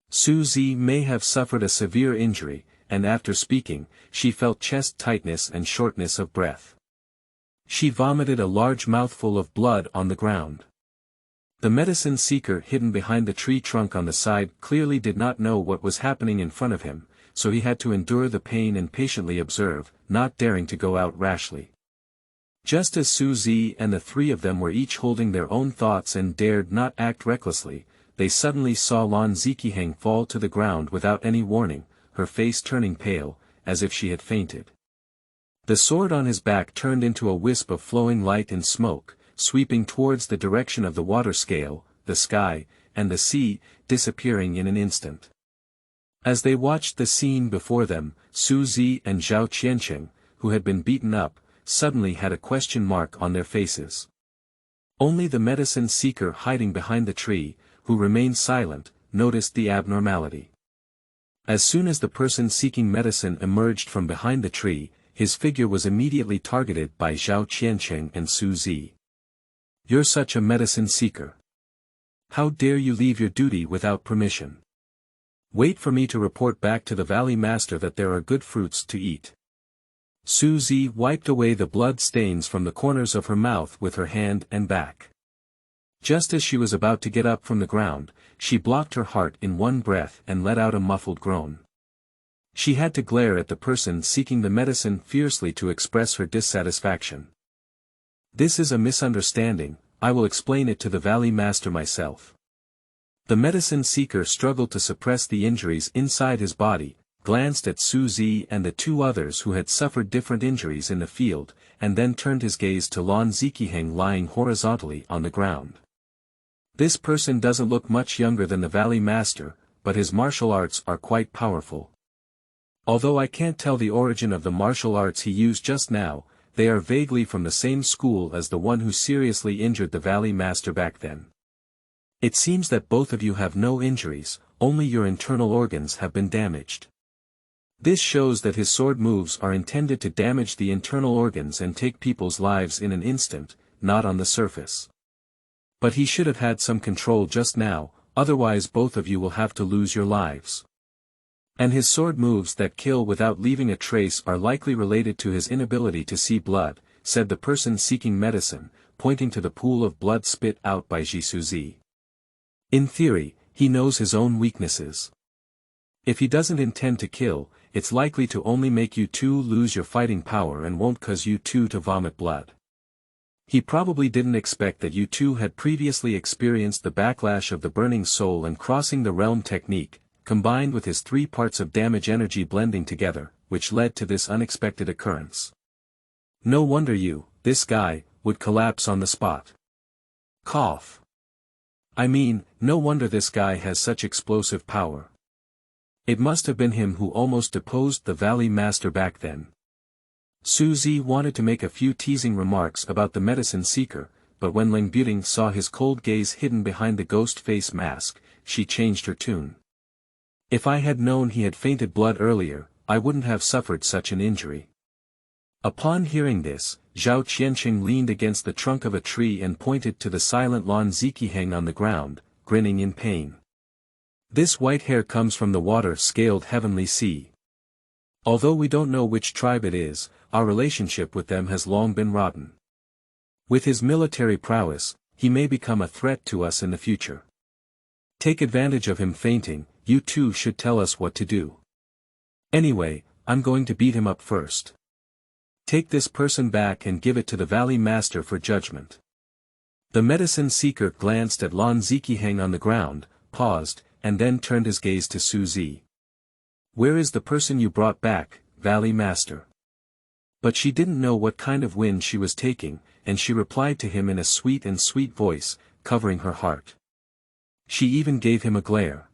Su Zi may have suffered a severe injury, and after speaking, she felt chest tightness and shortness of breath. She vomited a large mouthful of blood on the ground. The medicine seeker hidden behind the tree trunk on the side clearly did not know what was happening in front of him, so he had to endure the pain and patiently observe, not daring to go out rashly. Just as Zhi and the three of them were each holding their own thoughts and dared not act recklessly, they suddenly saw Heng fall to the ground without any warning, her face turning pale, as if she had fainted. The sword on his back turned into a wisp of flowing light and smoke, sweeping towards the direction of the water scale, the sky, and the sea, disappearing in an instant. As they watched the scene before them, Zhi and Zhao Qianqing, who had been beaten up, suddenly had a question mark on their faces. Only the medicine seeker hiding behind the tree, who remained silent, noticed the abnormality. As soon as the person seeking medicine emerged from behind the tree, his figure was immediately targeted by Zhao Qianqing and Zhi. "You're such a medicine seeker. How dare you leave your duty without permission? Wait for me to report back to the Valley Master that there are good fruits to eat." Zhi wiped away the blood stains from the corners of her mouth with her hand and back. Just as she was about to get up from the ground, she blocked her heart in one breath and let out a muffled groan. She had to glare at the person seeking the medicine fiercely to express her dissatisfaction. "This is a misunderstanding, I will explain it to the Valley Master myself." The medicine seeker struggled to suppress the injuries inside his body, glanced at Zhi and the two others who had suffered different injuries in the field, and then turned his gaze to Heng lying horizontally on the ground. "This person doesn't look much younger than the Valley Master, but his martial arts are quite powerful. Although I can't tell the origin of the martial arts he used just now, they are vaguely from the same school as the one who seriously injured the Valley Master back then. It seems that both of you have no injuries, only your internal organs have been damaged. This shows that his sword moves are intended to damage the internal organs and take people's lives in an instant, not on the surface. But he should have had some control just now, otherwise both of you will have to lose your lives. And his sword moves that kill without leaving a trace are likely related to his inability to see blood," said the person seeking medicine, pointing to the pool of blood spit out by Zhi. "In theory, he knows his own weaknesses. If he doesn't intend to kill, it's likely to only make you two lose your fighting power and won't cause you two to vomit blood. He probably didn't expect that you two had previously experienced the backlash of the burning soul and crossing the realm technique, combined with his 3 parts of damage energy blending together, which led to this unexpected occurrence. No wonder you, this guy, would collapse on the spot. Cough. I mean, no wonder this guy has such explosive power. It must have been him who almost deposed the Valley Master back then." Zhi wanted to make a few teasing remarks about the medicine seeker, but when Ling Buting saw his cold gaze hidden behind the ghost face mask, she changed her tune. "If I had known he had fainted blood earlier, I wouldn't have suffered such an injury." Upon hearing this, Zhao Qianqing leaned against the trunk of a tree and pointed to the silent Heng on the ground, grinning in pain. "This white hair comes from the water-scaled heavenly sea. Although we don't know which tribe it is, our relationship with them has long been rotten. With his military prowess, he may become a threat to us in the future. Take advantage of him fainting, you two should tell us what to do. Anyway, I'm going to beat him up first. Take this person back and give it to the Valley Master for judgment." The medicine seeker glanced at Heng on the ground, paused, and then turned his gaze to Zhi. "Where is the person you brought back, Valley Master?" But she didn't know what kind of wind she was taking, and she replied to him in a sweet voice, covering her heart. She even gave him a glare.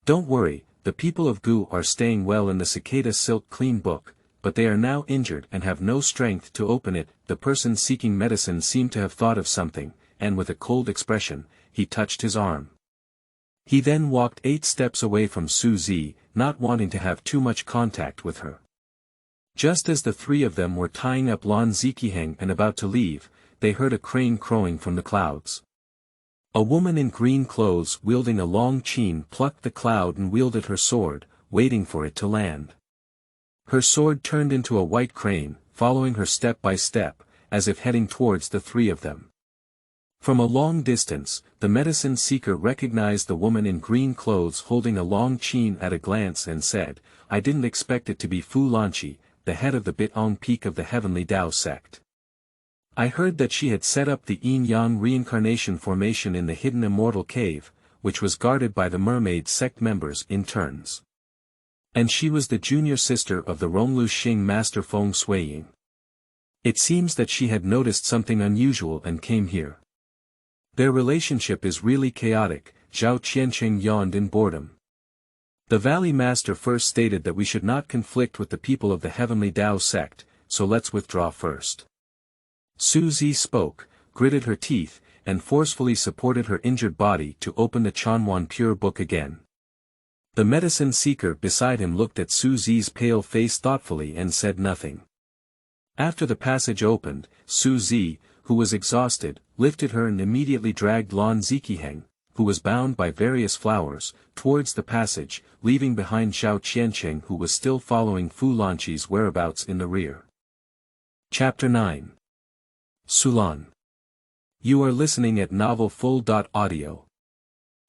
"Don't worry, the people of Gu are staying well in the cicada silk clean book, but they are now injured and have no strength to open it." The person seeking medicine seemed to have thought of something, and with a cold expression, he touched his arm. He then walked 8 steps away from Zhi, not wanting to have too much contact with her. Just as the 3 of them were tying up Heng and about to leave, they heard a crane crowing from the clouds. A woman in green clothes wielding a long chain plucked the cloud and wielded her sword, waiting for it to land. Her sword turned into a white crane, following her step by step, as if heading towards the 3 of them. From a long distance, the medicine seeker recognized the woman in green clothes holding a long chain at a glance and said, "I didn't expect it to be Fu Lanqi, the head of the Bitong Peak of the Heavenly Tao sect. I heard that she had set up the yin-yang reincarnation formation in the hidden immortal cave, which was guarded by the mermaid sect members in turns. And she was the junior sister of the Rong Luxing master Feng Shuiying. It seems that she had noticed something unusual and came here. Their relationship is really chaotic," Zhao Qianqing yawned in boredom. "The Valley Master first stated that we should not conflict with the people of the Heavenly Tao sect, so let's withdraw first." Su Zi spoke, gritted her teeth, and forcefully supported her injured body to open the Chanwan Pure Book again. The medicine seeker beside him looked at Su Zi's pale face thoughtfully and said nothing. After the passage opened, Su Zi, who was exhausted, lifted her and immediately dragged Lan Zeqi Heng, who was bound by various flowers, towards the passage, leaving behind Zhao Qianqing who was still following Fu Lanqi's whereabouts in the rear. Chapter 9. Sulan. You are listening at novelfull.audio.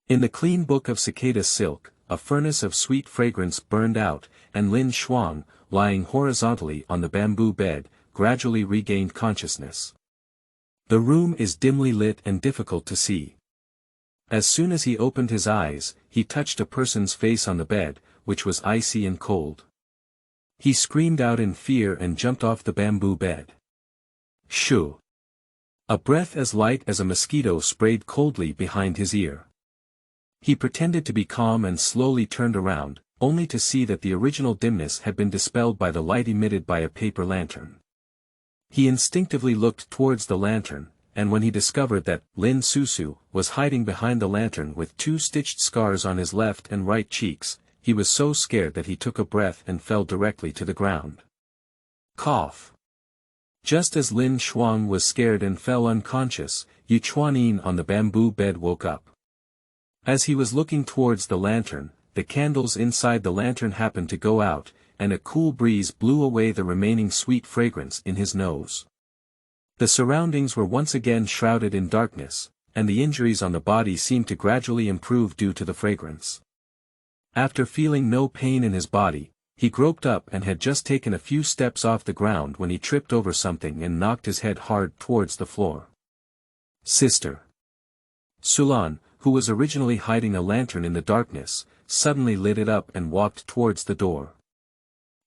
In the clean book of cicada silk, a furnace of sweet fragrance burned out, and Lin Shuang, lying horizontally on the bamboo bed, gradually regained consciousness. The room is dimly lit and difficult to see. As soon as he opened his eyes, he touched a person's face on the bed, which was icy and cold. He screamed out in fear and jumped off the bamboo bed. Shoo! A breath as light as a mosquito sprayed coldly behind his ear. He pretended to be calm and slowly turned around, only to see that the original dimness had been dispelled by the light emitted by a paper lantern. He instinctively looked towards the lantern, and when he discovered that Lin Susu was hiding behind the lantern with 2 stitched scars on his left and right cheeks, he was so scared that he took a breath and fell directly to the ground. Cough. Just as Lin Shuang was scared and fell unconscious, Yu Chuanin on the bamboo bed woke up. As he was looking towards the lantern, the candles inside the lantern happened to go out, and a cool breeze blew away the remaining sweet fragrance in his nose. The surroundings were once again shrouded in darkness, and the injuries on the body seemed to gradually improve due to the fragrance. After feeling no pain in his body, he groped up and had just taken a few steps off the ground when he tripped over something and knocked his head hard towards the floor. Sister. Sulan, who was originally hiding a lantern in the darkness, suddenly lit it up and walked towards the door.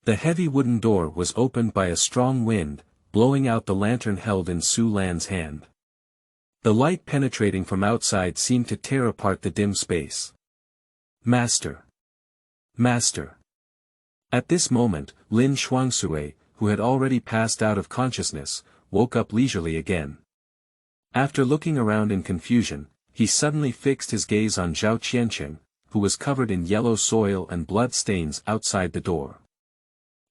The heavy wooden door was opened by a strong wind, blowing out the lantern held in Sulan's hand. The light penetrating from outside seemed to tear apart the dim space. Master! Master! At this moment, Lin Shuangsue, who had already passed out of consciousness, woke up leisurely again. After looking around in confusion, he suddenly fixed his gaze on Zhao Qianqing, who was covered in yellow soil and blood stains outside the door.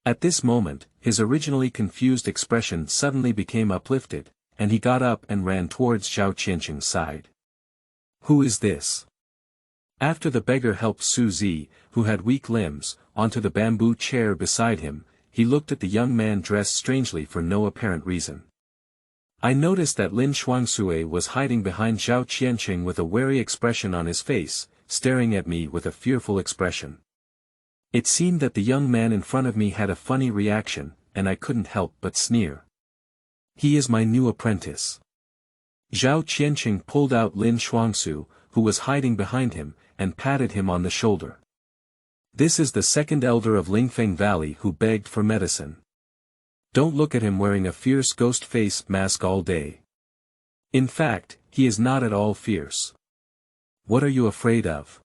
At this moment, his originally confused expression suddenly became uplifted, and he got up and ran towards Zhao Qianqing's side. Who is this? After the beggar helped Su Zi, who had weak limbs, onto the bamboo chair beside him, he looked at the young man dressed strangely for no apparent reason. I noticed that Lin Shuangsue was hiding behind Zhao Qianqing with a wary expression on his face, staring at me with a fearful expression. It seemed that the young man in front of me had a funny reaction, and I couldn't help but sneer. He is my new apprentice. Zhao Qianqing pulled out Lin Shuangsu, who was hiding behind him, and patted him on the shoulder. This is the second elder of Lingfeng Valley who begged for medicine. Don't look at him wearing a fierce ghost face mask all day. In fact, he is not at all fierce. What are you afraid of?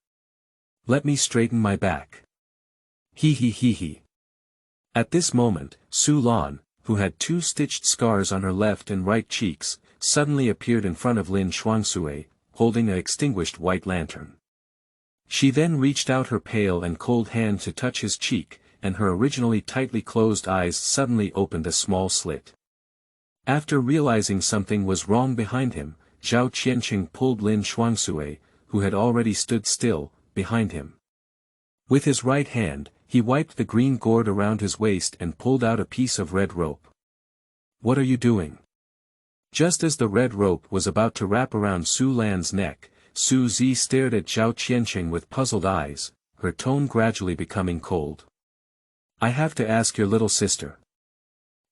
Let me straighten my back. He he he he. At this moment, Sulan, who had 2 stitched scars on her left and right cheeks, suddenly appeared in front of Lin Shuangsue, holding an extinguished white lantern. She then reached out her pale and cold hand to touch his cheek, and her originally tightly closed eyes suddenly opened a small slit. After realizing something was wrong behind him, Zhao Qianqing pulled Lin Shuangsue, who had already stood still, behind him. With his right hand, he wiped the green gourd around his waist and pulled out a piece of red rope. What are you doing? Just as the red rope was about to wrap around Sulan's neck, Su Zi stared at Zhao Qianqing with puzzled eyes, her tone gradually becoming cold. I have to ask your little sister.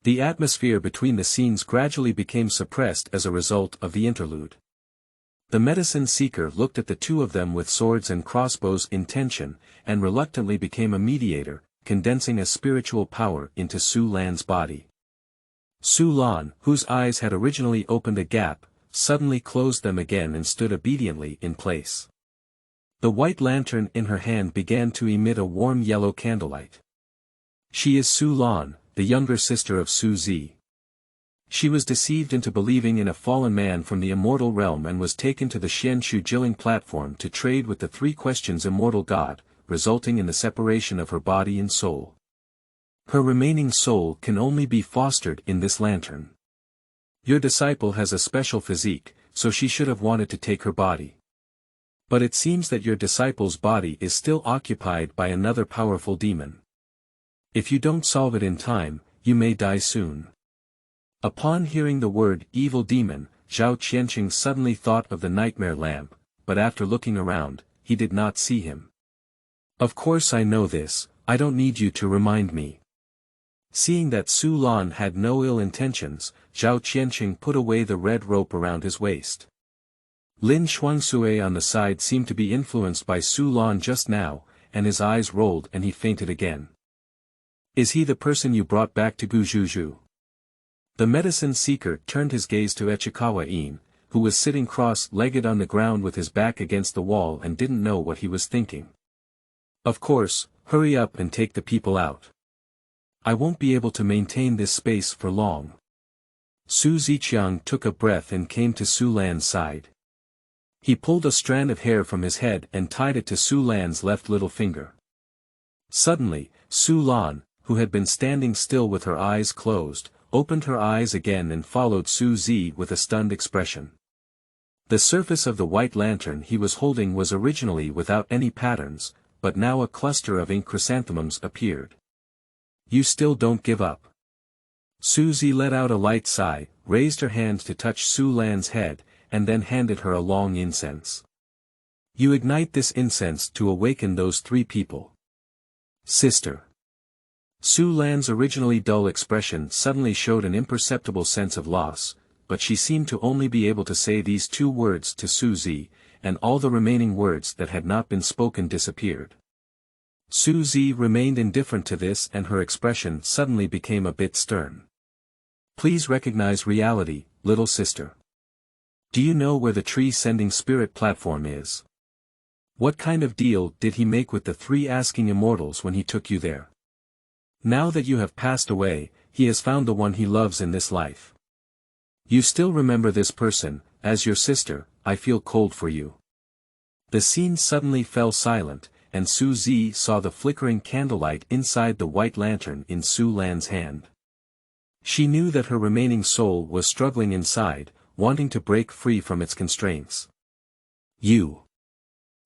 The atmosphere between the scenes gradually became suppressed as a result of the interlude. The medicine seeker looked at the two of them with swords and crossbows in tension, and reluctantly became a mediator, condensing a spiritual power into Sulan's body. Sulan, whose eyes had originally opened a gap, suddenly closed them again and stood obediently in place. The white lantern in her hand began to emit a warm yellow candlelight. She is Sulan, the younger sister of Su Zi. She was deceived into believing in a fallen man from the immortal realm and was taken to the Xianshu Jilling platform to trade with the three questions immortal god, resulting in the separation of her body and soul. Her remaining soul can only be fostered in this lantern. Your disciple has a special physique, so she should have wanted to take her body. But it seems that your disciple's body is still occupied by another powerful demon. If you don't solve it in time, you may die soon. Upon hearing the word evil demon, Zhao Qianqing suddenly thought of the nightmare lamp, but after looking around, he did not see him. Of course I know this, I don't need you to remind me. Seeing that Sulan had no ill intentions, Zhao Qianqing put away the red rope around his waist. Lin Xuangsue on the side seemed to be influenced by Sulan just now, and his eyes rolled and he fainted again. Is he the person you brought back to Gujuju? The medicine seeker turned his gaze to Echikawa Yin, who was sitting cross-legged on the ground with his back against the wall and didn't know what he was thinking. Of course, hurry up and take the people out. I won't be able to maintain this space for long. Su Ziqiang took a breath and came to Sulan's side. He pulled a strand of hair from his head and tied it to Sulan's left little finger. Suddenly, Sulan, who had been standing still with her eyes closed, opened her eyes again and followed Su Zi with a stunned expression. The surface of the white lantern he was holding was originally without any patterns, but now a cluster of ink chrysanthemums appeared. You still don't give up. Su Zi let out a light sigh, raised her hand to touch Sulan's head, and then handed her a long incense. You ignite this incense to awaken those three people. Sister. Sulan's originally dull expression suddenly showed an imperceptible sense of loss, but she seemed to only be able to say these two words to Su Zi, and all the remaining words that had not been spoken disappeared. Su Zi remained indifferent to this and her expression suddenly became a bit stern. Please recognize reality, little sister. Do you know where the tree-sending spirit platform is? What kind of deal did he make with the three asking immortals when he took you there? Now that you have passed away, he has found the one he loves in this life. You still remember this person, as your sister, I feel cold for you. The scene suddenly fell silent, and Su Zi saw the flickering candlelight inside the white lantern in Sulan's hand. She knew that her remaining soul was struggling inside, wanting to break free from its constraints. You.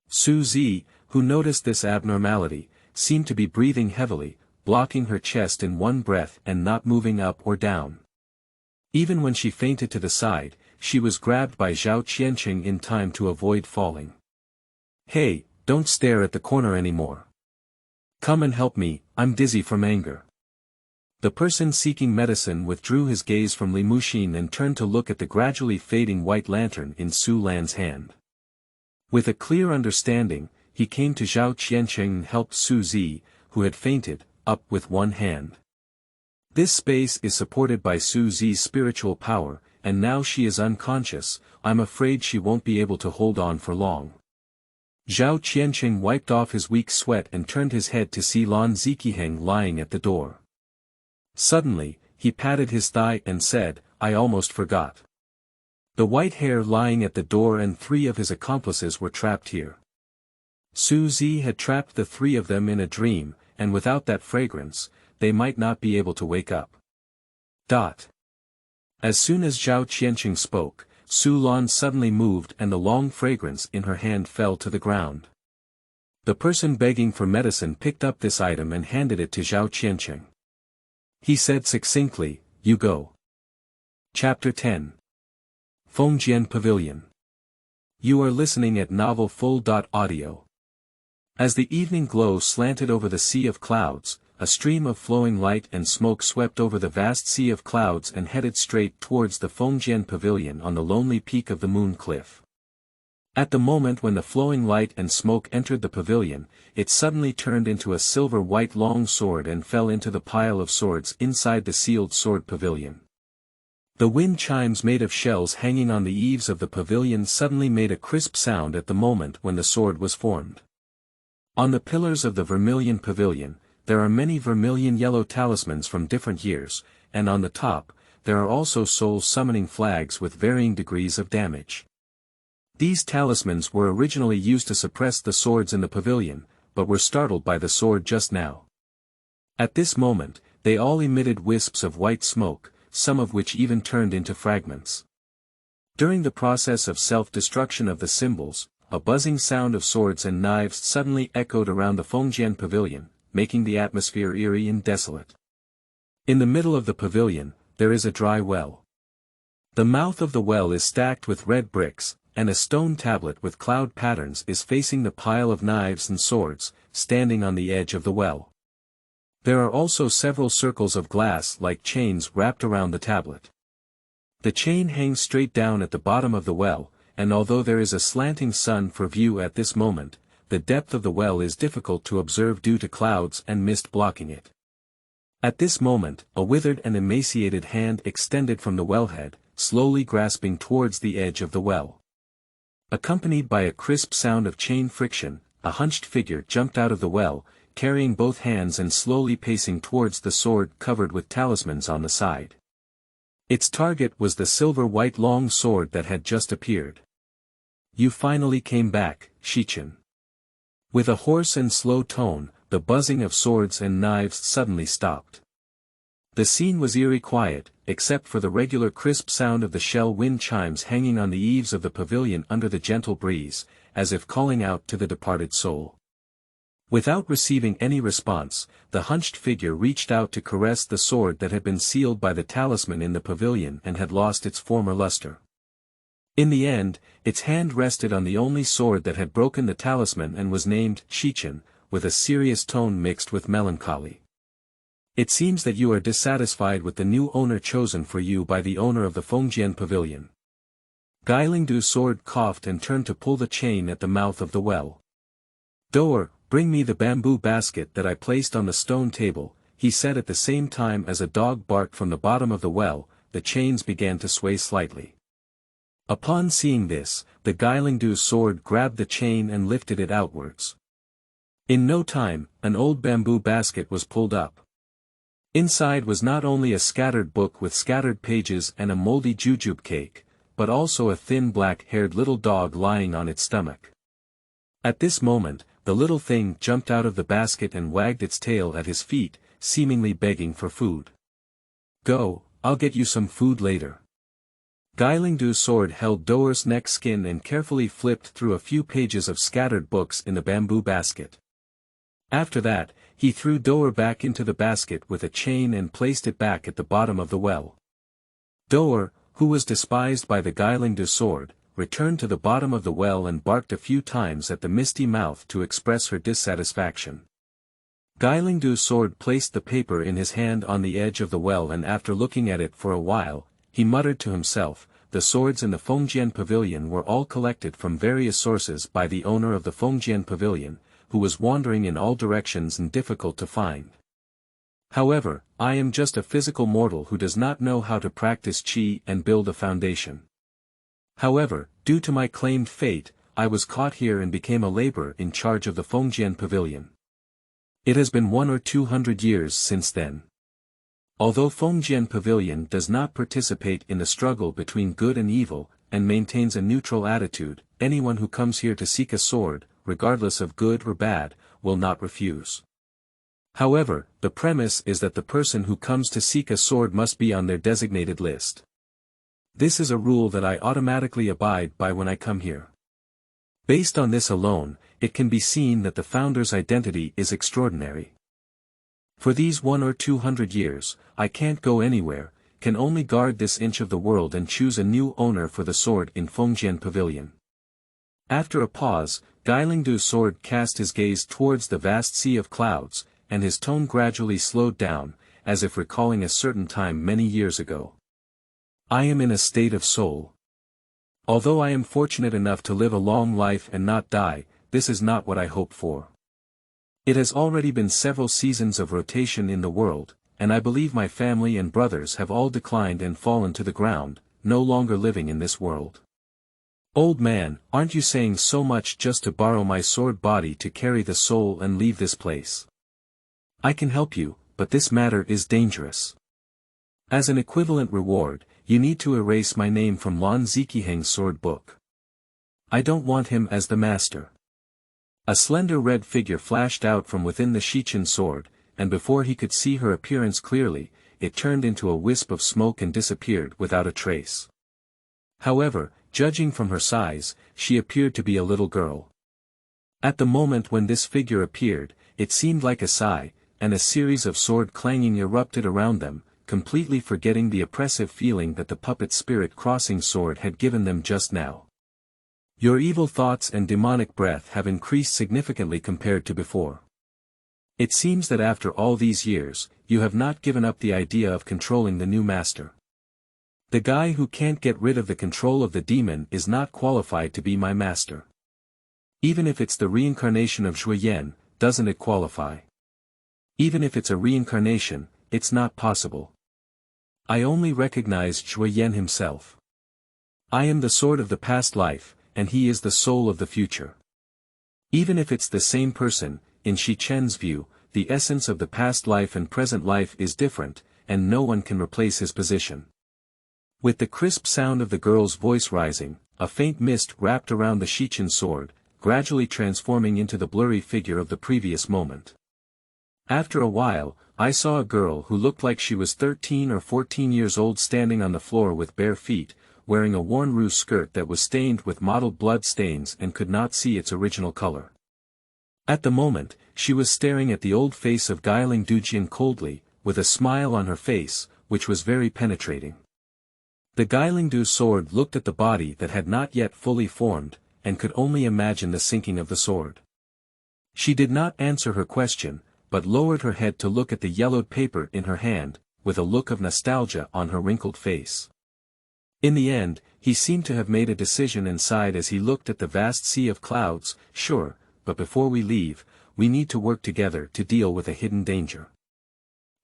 Su Zi, who noticed this abnormality, seemed to be breathing heavily, blocking her chest in one breath and not moving up or down. Even when she fainted to the side, she was grabbed by Zhao Qianqing in time to avoid falling. Hey, don't stare at the corner anymore. Come and help me, I'm dizzy from anger. The person seeking medicine withdrew his gaze from Li Muxin and turned to look at the gradually fading white lantern in Sulan's hand. With a clear understanding, he came to Zhao Qianqing and helped Su Zi, who had fainted, up with one hand. This space is supported by Su Zi's spiritual power, and now she is unconscious, I'm afraid she won't be able to hold on for long. Zhao Qianqing wiped off his weak sweat and turned his head to see Zeqi Heng lying at the door. Suddenly, he patted his thigh and said, I almost forgot. The white hair lying at the door and three of his accomplices were trapped here. Su Zi had trapped the three of them in a dream, and without that fragrance, they might not be able to wake up. As soon as Zhao Qianqing spoke, Sulan suddenly moved and the long fragrance in her hand fell to the ground. The person begging for medicine picked up this item and handed it to Zhao Qianqing. He said succinctly, You go. Chapter 10. Fengjian Pavilion. You are listening at Novel Full.audio. As the evening glow slanted over the sea of clouds, a stream of flowing light and smoke swept over the vast sea of clouds and headed straight towards the Fengjian Pavilion on the lonely peak of the moon cliff. At the moment when the flowing light and smoke entered the pavilion, it suddenly turned into a silver-white long sword and fell into the pile of swords inside the sealed sword pavilion. The wind chimes made of shells hanging on the eaves of the pavilion suddenly made a crisp sound at the moment when the sword was formed. On the pillars of the vermilion pavilion, there are many vermilion yellow talismans from different years, and on the top, there are also soul-summoning flags with varying degrees of damage. These talismans were originally used to suppress the swords in the pavilion, but were startled by the sword just now. At this moment, they all emitted wisps of white smoke, some of which even turned into fragments. During the process of self-destruction of the symbols, a buzzing sound of swords and knives suddenly echoed around the Fengjian Pavilion, making the atmosphere eerie and desolate. In the middle of the pavilion, there is a dry well. The mouth of the well is stacked with red bricks, and a stone tablet with cloud patterns is facing the pile of knives and swords, standing on the edge of the well. There are also several circles of glass-like chains wrapped around the tablet. The chain hangs straight down at the bottom of the well, and although there is a slanting sun for view at this moment, the depth of the well is difficult to observe due to clouds and mist blocking it. At this moment, a withered and emaciated hand extended from the wellhead, slowly grasping towards the edge of the well. Accompanied by a crisp sound of chain friction, a hunched figure jumped out of the well, carrying both hands and slowly pacing towards the sword covered with talismans on the side. Its target was the silver-white long sword that had just appeared. "You finally came back, Shichin." With a hoarse and slow tone, the buzzing of swords and knives suddenly stopped. The scene was eerie quiet, except for the regular crisp sound of the shell wind chimes hanging on the eaves of the pavilion under the gentle breeze, as if calling out to the departed soul. Without receiving any response, the hunched figure reached out to caress the sword that had been sealed by the talisman in the pavilion and had lost its former luster. In the end, its hand rested on the only sword that had broken the talisman and was named Shichin, with a serious tone mixed with melancholy. "It seems that you are dissatisfied with the new owner chosen for you by the owner of the Fengjian Pavilion." Guilingdu's sword coughed and turned to pull the chain at the mouth of the well. "Door, bring me the bamboo basket that I placed on the stone table," he said at the same time as a dog barked from the bottom of the well. The chains began to sway slightly. Upon seeing this, the Guilingdu's sword grabbed the chain and lifted it outwards. In no time, an old bamboo basket was pulled up. Inside was not only a scattered book with scattered pages and a moldy jujube cake, but also a thin black-haired little dog lying on its stomach. At this moment, the little thing jumped out of the basket and wagged its tail at his feet, seemingly begging for food. "Go, I'll get you some food later." Guilingdu's sword held Doer's neck skin and carefully flipped through a few pages of scattered books in the bamboo basket. After that, he threw Doer back into the basket with a chain and placed it back at the bottom of the well. Doer, who was despised by the Guilingdu sword, returned to the bottom of the well and barked a few times at the misty mouth to express her dissatisfaction. Guilingdu's sword placed the paper in his hand on the edge of the well, and after looking at it for a while, he muttered to himself, "The swords in the Fengjian Pavilion were all collected from various sources by the owner of the Fengjian Pavilion, who was wandering in all directions and difficult to find. However, I am just a physical mortal who does not know how to practice qi and build a foundation. However, due to my claimed fate, I was caught here and became a laborer in charge of the Fengjian Pavilion. It has been 100 or 200 years since then. Although Fengjian Pavilion does not participate in the struggle between good and evil, and maintains a neutral attitude, anyone who comes here to seek a sword, regardless of good or bad, will not refuse. However, the premise is that the person who comes to seek a sword must be on their designated list. This is a rule that I automatically abide by when I come here. Based on this alone, it can be seen that the founder's identity is extraordinary. For these 100 or 200 years, I can't go anywhere, can only guard this inch of the world and choose a new owner for the sword in Fengjian Pavilion. After a pause, Guilingdu's sword cast his gaze towards the vast sea of clouds, and his tone gradually slowed down, as if recalling a certain time many years ago. I am in a state of soul. Although I am fortunate enough to live a long life and not die, this is not what I hoped for. It has already been several seasons of rotation in the world, and I believe my family and brothers have all declined and fallen to the ground, no longer living in this world. Old man, aren't you saying so much just to borrow my sword body to carry the soul and leave this place? I can help you, but this matter is dangerous. As an equivalent reward, you need to erase my name from Zeqi Heng's sword book. I don't want him as the master. A slender red figure flashed out from within the Shichen sword, and before he could see her appearance clearly, it turned into a wisp of smoke and disappeared without a trace. However, judging from her size, she appeared to be a little girl. At the moment when this figure appeared, it seemed like a sigh, and a series of sword clanging erupted around them, completely forgetting the oppressive feeling that the puppet spirit crossing sword had given them just now. Your evil thoughts and demonic breath have increased significantly compared to before. It seems that after all these years, you have not given up the idea of controlling the new master. The guy who can't get rid of the control of the demon is not qualified to be my master. Even if it's the reincarnation of Zhui Yan, doesn't it qualify? Even if it's a reincarnation, it's not possible. I only recognize Zhui Yan himself. I am the sword of the past life, and he is the soul of the future. Even if it's the same person, in Shi Chen's view, the essence of the past life and present life is different, and no one can replace his position. With the crisp sound of the girl's voice rising, a faint mist wrapped around the Shichen sword, gradually transforming into the blurry figure of the previous moment. After a while, I saw a girl who looked like she was 13 or 14 years old standing on the floor with bare feet, wearing a worn ruse skirt that was stained with mottled blood stains and could not see its original color. At the moment, she was staring at the old face of Guilingdu coldly, with a smile on her face, which was very penetrating. The Guilingdu sword looked at the body that had not yet fully formed, and could only imagine the sinking of the sword. She did not answer her question, but lowered her head to look at the yellowed paper in her hand, with a look of nostalgia on her wrinkled face. In the end, he seemed to have made a decision and sighed as he looked at the vast sea of clouds. Sure, but before we leave, we need to work together to deal with a hidden danger.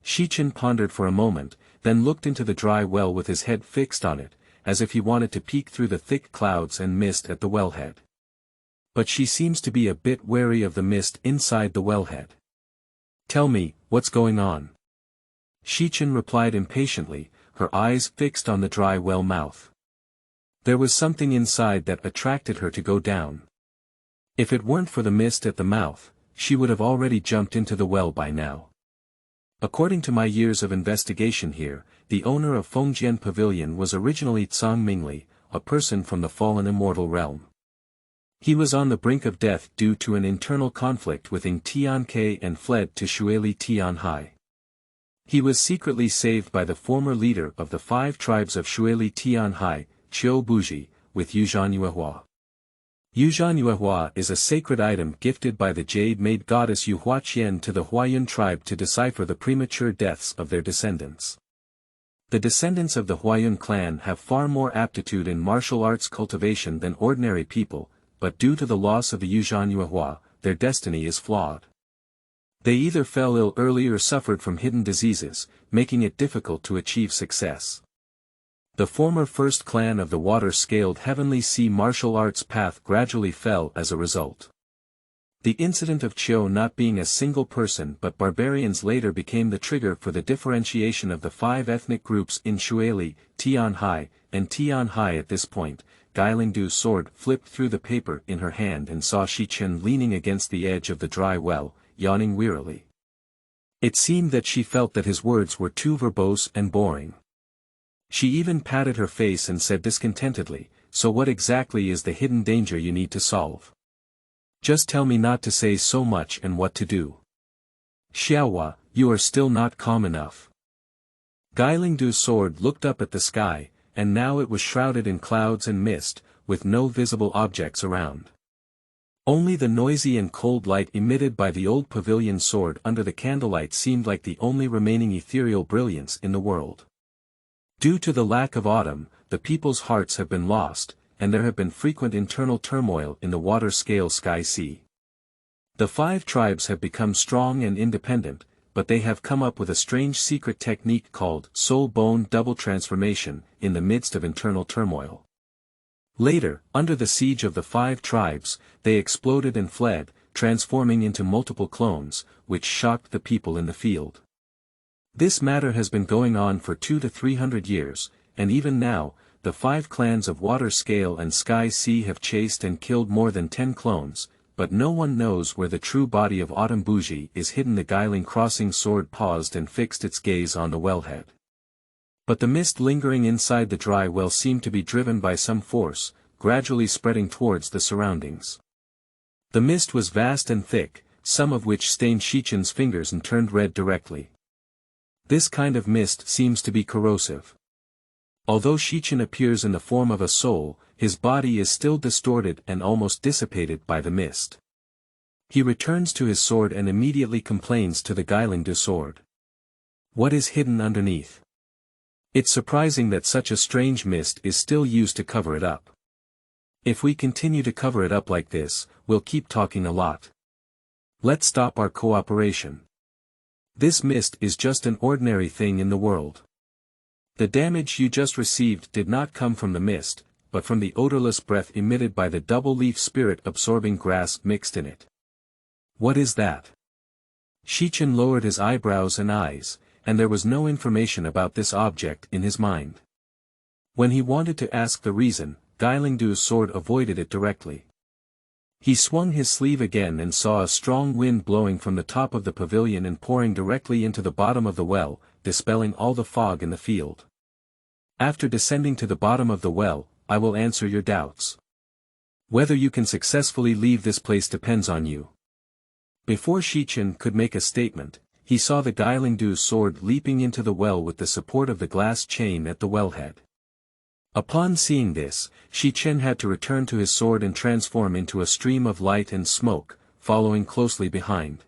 Shichen pondered for a moment, then looked into the dry well with his head fixed on it, as if he wanted to peek through the thick clouds and mist at the wellhead. But she seems to be a bit wary of the mist inside the wellhead. Tell me, what's going on? Shichen replied impatiently, her eyes fixed on the dry well mouth. There was something inside that attracted her to go down. If it weren't for the mist at the mouth, she would have already jumped into the well by now. According to my years of investigation here, the owner of Fengjian Pavilion was originally Tsang Mingli, a person from the fallen immortal realm. He was on the brink of death due to an internal conflict with Ing Tianke and fled to Shuili Tianhai. He was secretly saved by the former leader of the 5 tribes of Shuili Tianhai, Qiu Buji, with Yuzhan Yuehua. Yuzhan Yuehua is a sacred item gifted by the jade-made goddess Yu Huaqian to the Huayun tribe to decipher the premature deaths of their descendants. The descendants of the Huayun clan have far more aptitude in martial arts cultivation than ordinary people, but due to the loss of the Yuzhan Yuehua, their destiny is flawed. They either fell ill early or suffered from hidden diseases, making it difficult to achieve success. The former first clan of the water-scaled heavenly sea martial arts path gradually fell as a result. The incident of Qiu not being a single person but barbarians later became the trigger for the differentiation of the 5 ethnic groups in Shuili, Tianhai, and Tianhai. At this point, Guilingdu's sword flipped through the paper in her hand and saw Shichen leaning against the edge of the dry well, yawning wearily. It seemed that she felt that his words were too verbose and boring. She even patted her face and said discontentedly, "So what exactly is the hidden danger you need to solve? Just tell me not to say so much and what to do." "Xiaohua, you are still not calm enough." Guilingdu's sword looked up at the sky, and now it was shrouded in clouds and mist, with no visible objects around. Only the noisy and cold light emitted by the old pavilion sword under the candlelight seemed like the only remaining ethereal brilliance in the world. Due to the lack of autumn, the people's hearts have been lost, and there have been frequent internal turmoil in the water-scale sky-sea. The 5 tribes have become strong and independent, but they have come up with a strange secret technique called soul-bone double transformation in the midst of internal turmoil. Later, under the siege of the 5 tribes, they exploded and fled, transforming into multiple clones, which shocked the people in the field. This matter has been going on for 200 to 300 years, and even now, the 5 clans of Water Scale and Sky Sea have chased and killed more than 10 clones, but no one knows where the true body of Autumn Bougie is hidden. The Guiling Crossing sword paused and fixed its gaze on the wellhead. But the mist lingering inside the dry well seemed to be driven by some force, gradually spreading towards the surroundings. The mist was vast and thick, some of which stained Shichen's fingers and turned red directly. This kind of mist seems to be corrosive. Although Shichen appears in the form of a soul, his body is still distorted and almost dissipated by the mist. He returns to his sword and immediately complains to the Guilingdu sword. What is hidden underneath? It's surprising that such a strange mist is still used to cover it up. If we continue to cover it up like this, we'll keep talking a lot. Let's stop our cooperation. This mist is just an ordinary thing in the world. The damage you just received did not come from the mist, but from the odorless breath emitted by the double-leaf spirit-absorbing grass mixed in it. What is that? Shichen lowered his eyebrows and eyes, and there was no information about this object in his mind. When he wanted to ask the reason, Guilingdu's sword avoided it directly. He swung his sleeve again and saw a strong wind blowing from the top of the pavilion and pouring directly into the bottom of the well, dispelling all the fog in the field. After descending to the bottom of the well, I will answer your doubts. Whether you can successfully leave this place depends on you. Before Shichen could make a statement, he saw the Guilingdu's sword leaping into the well with the support of the glass chain at the wellhead. Upon seeing this, Shichen had to return to his sword and transform into a stream of light and smoke, following closely behind.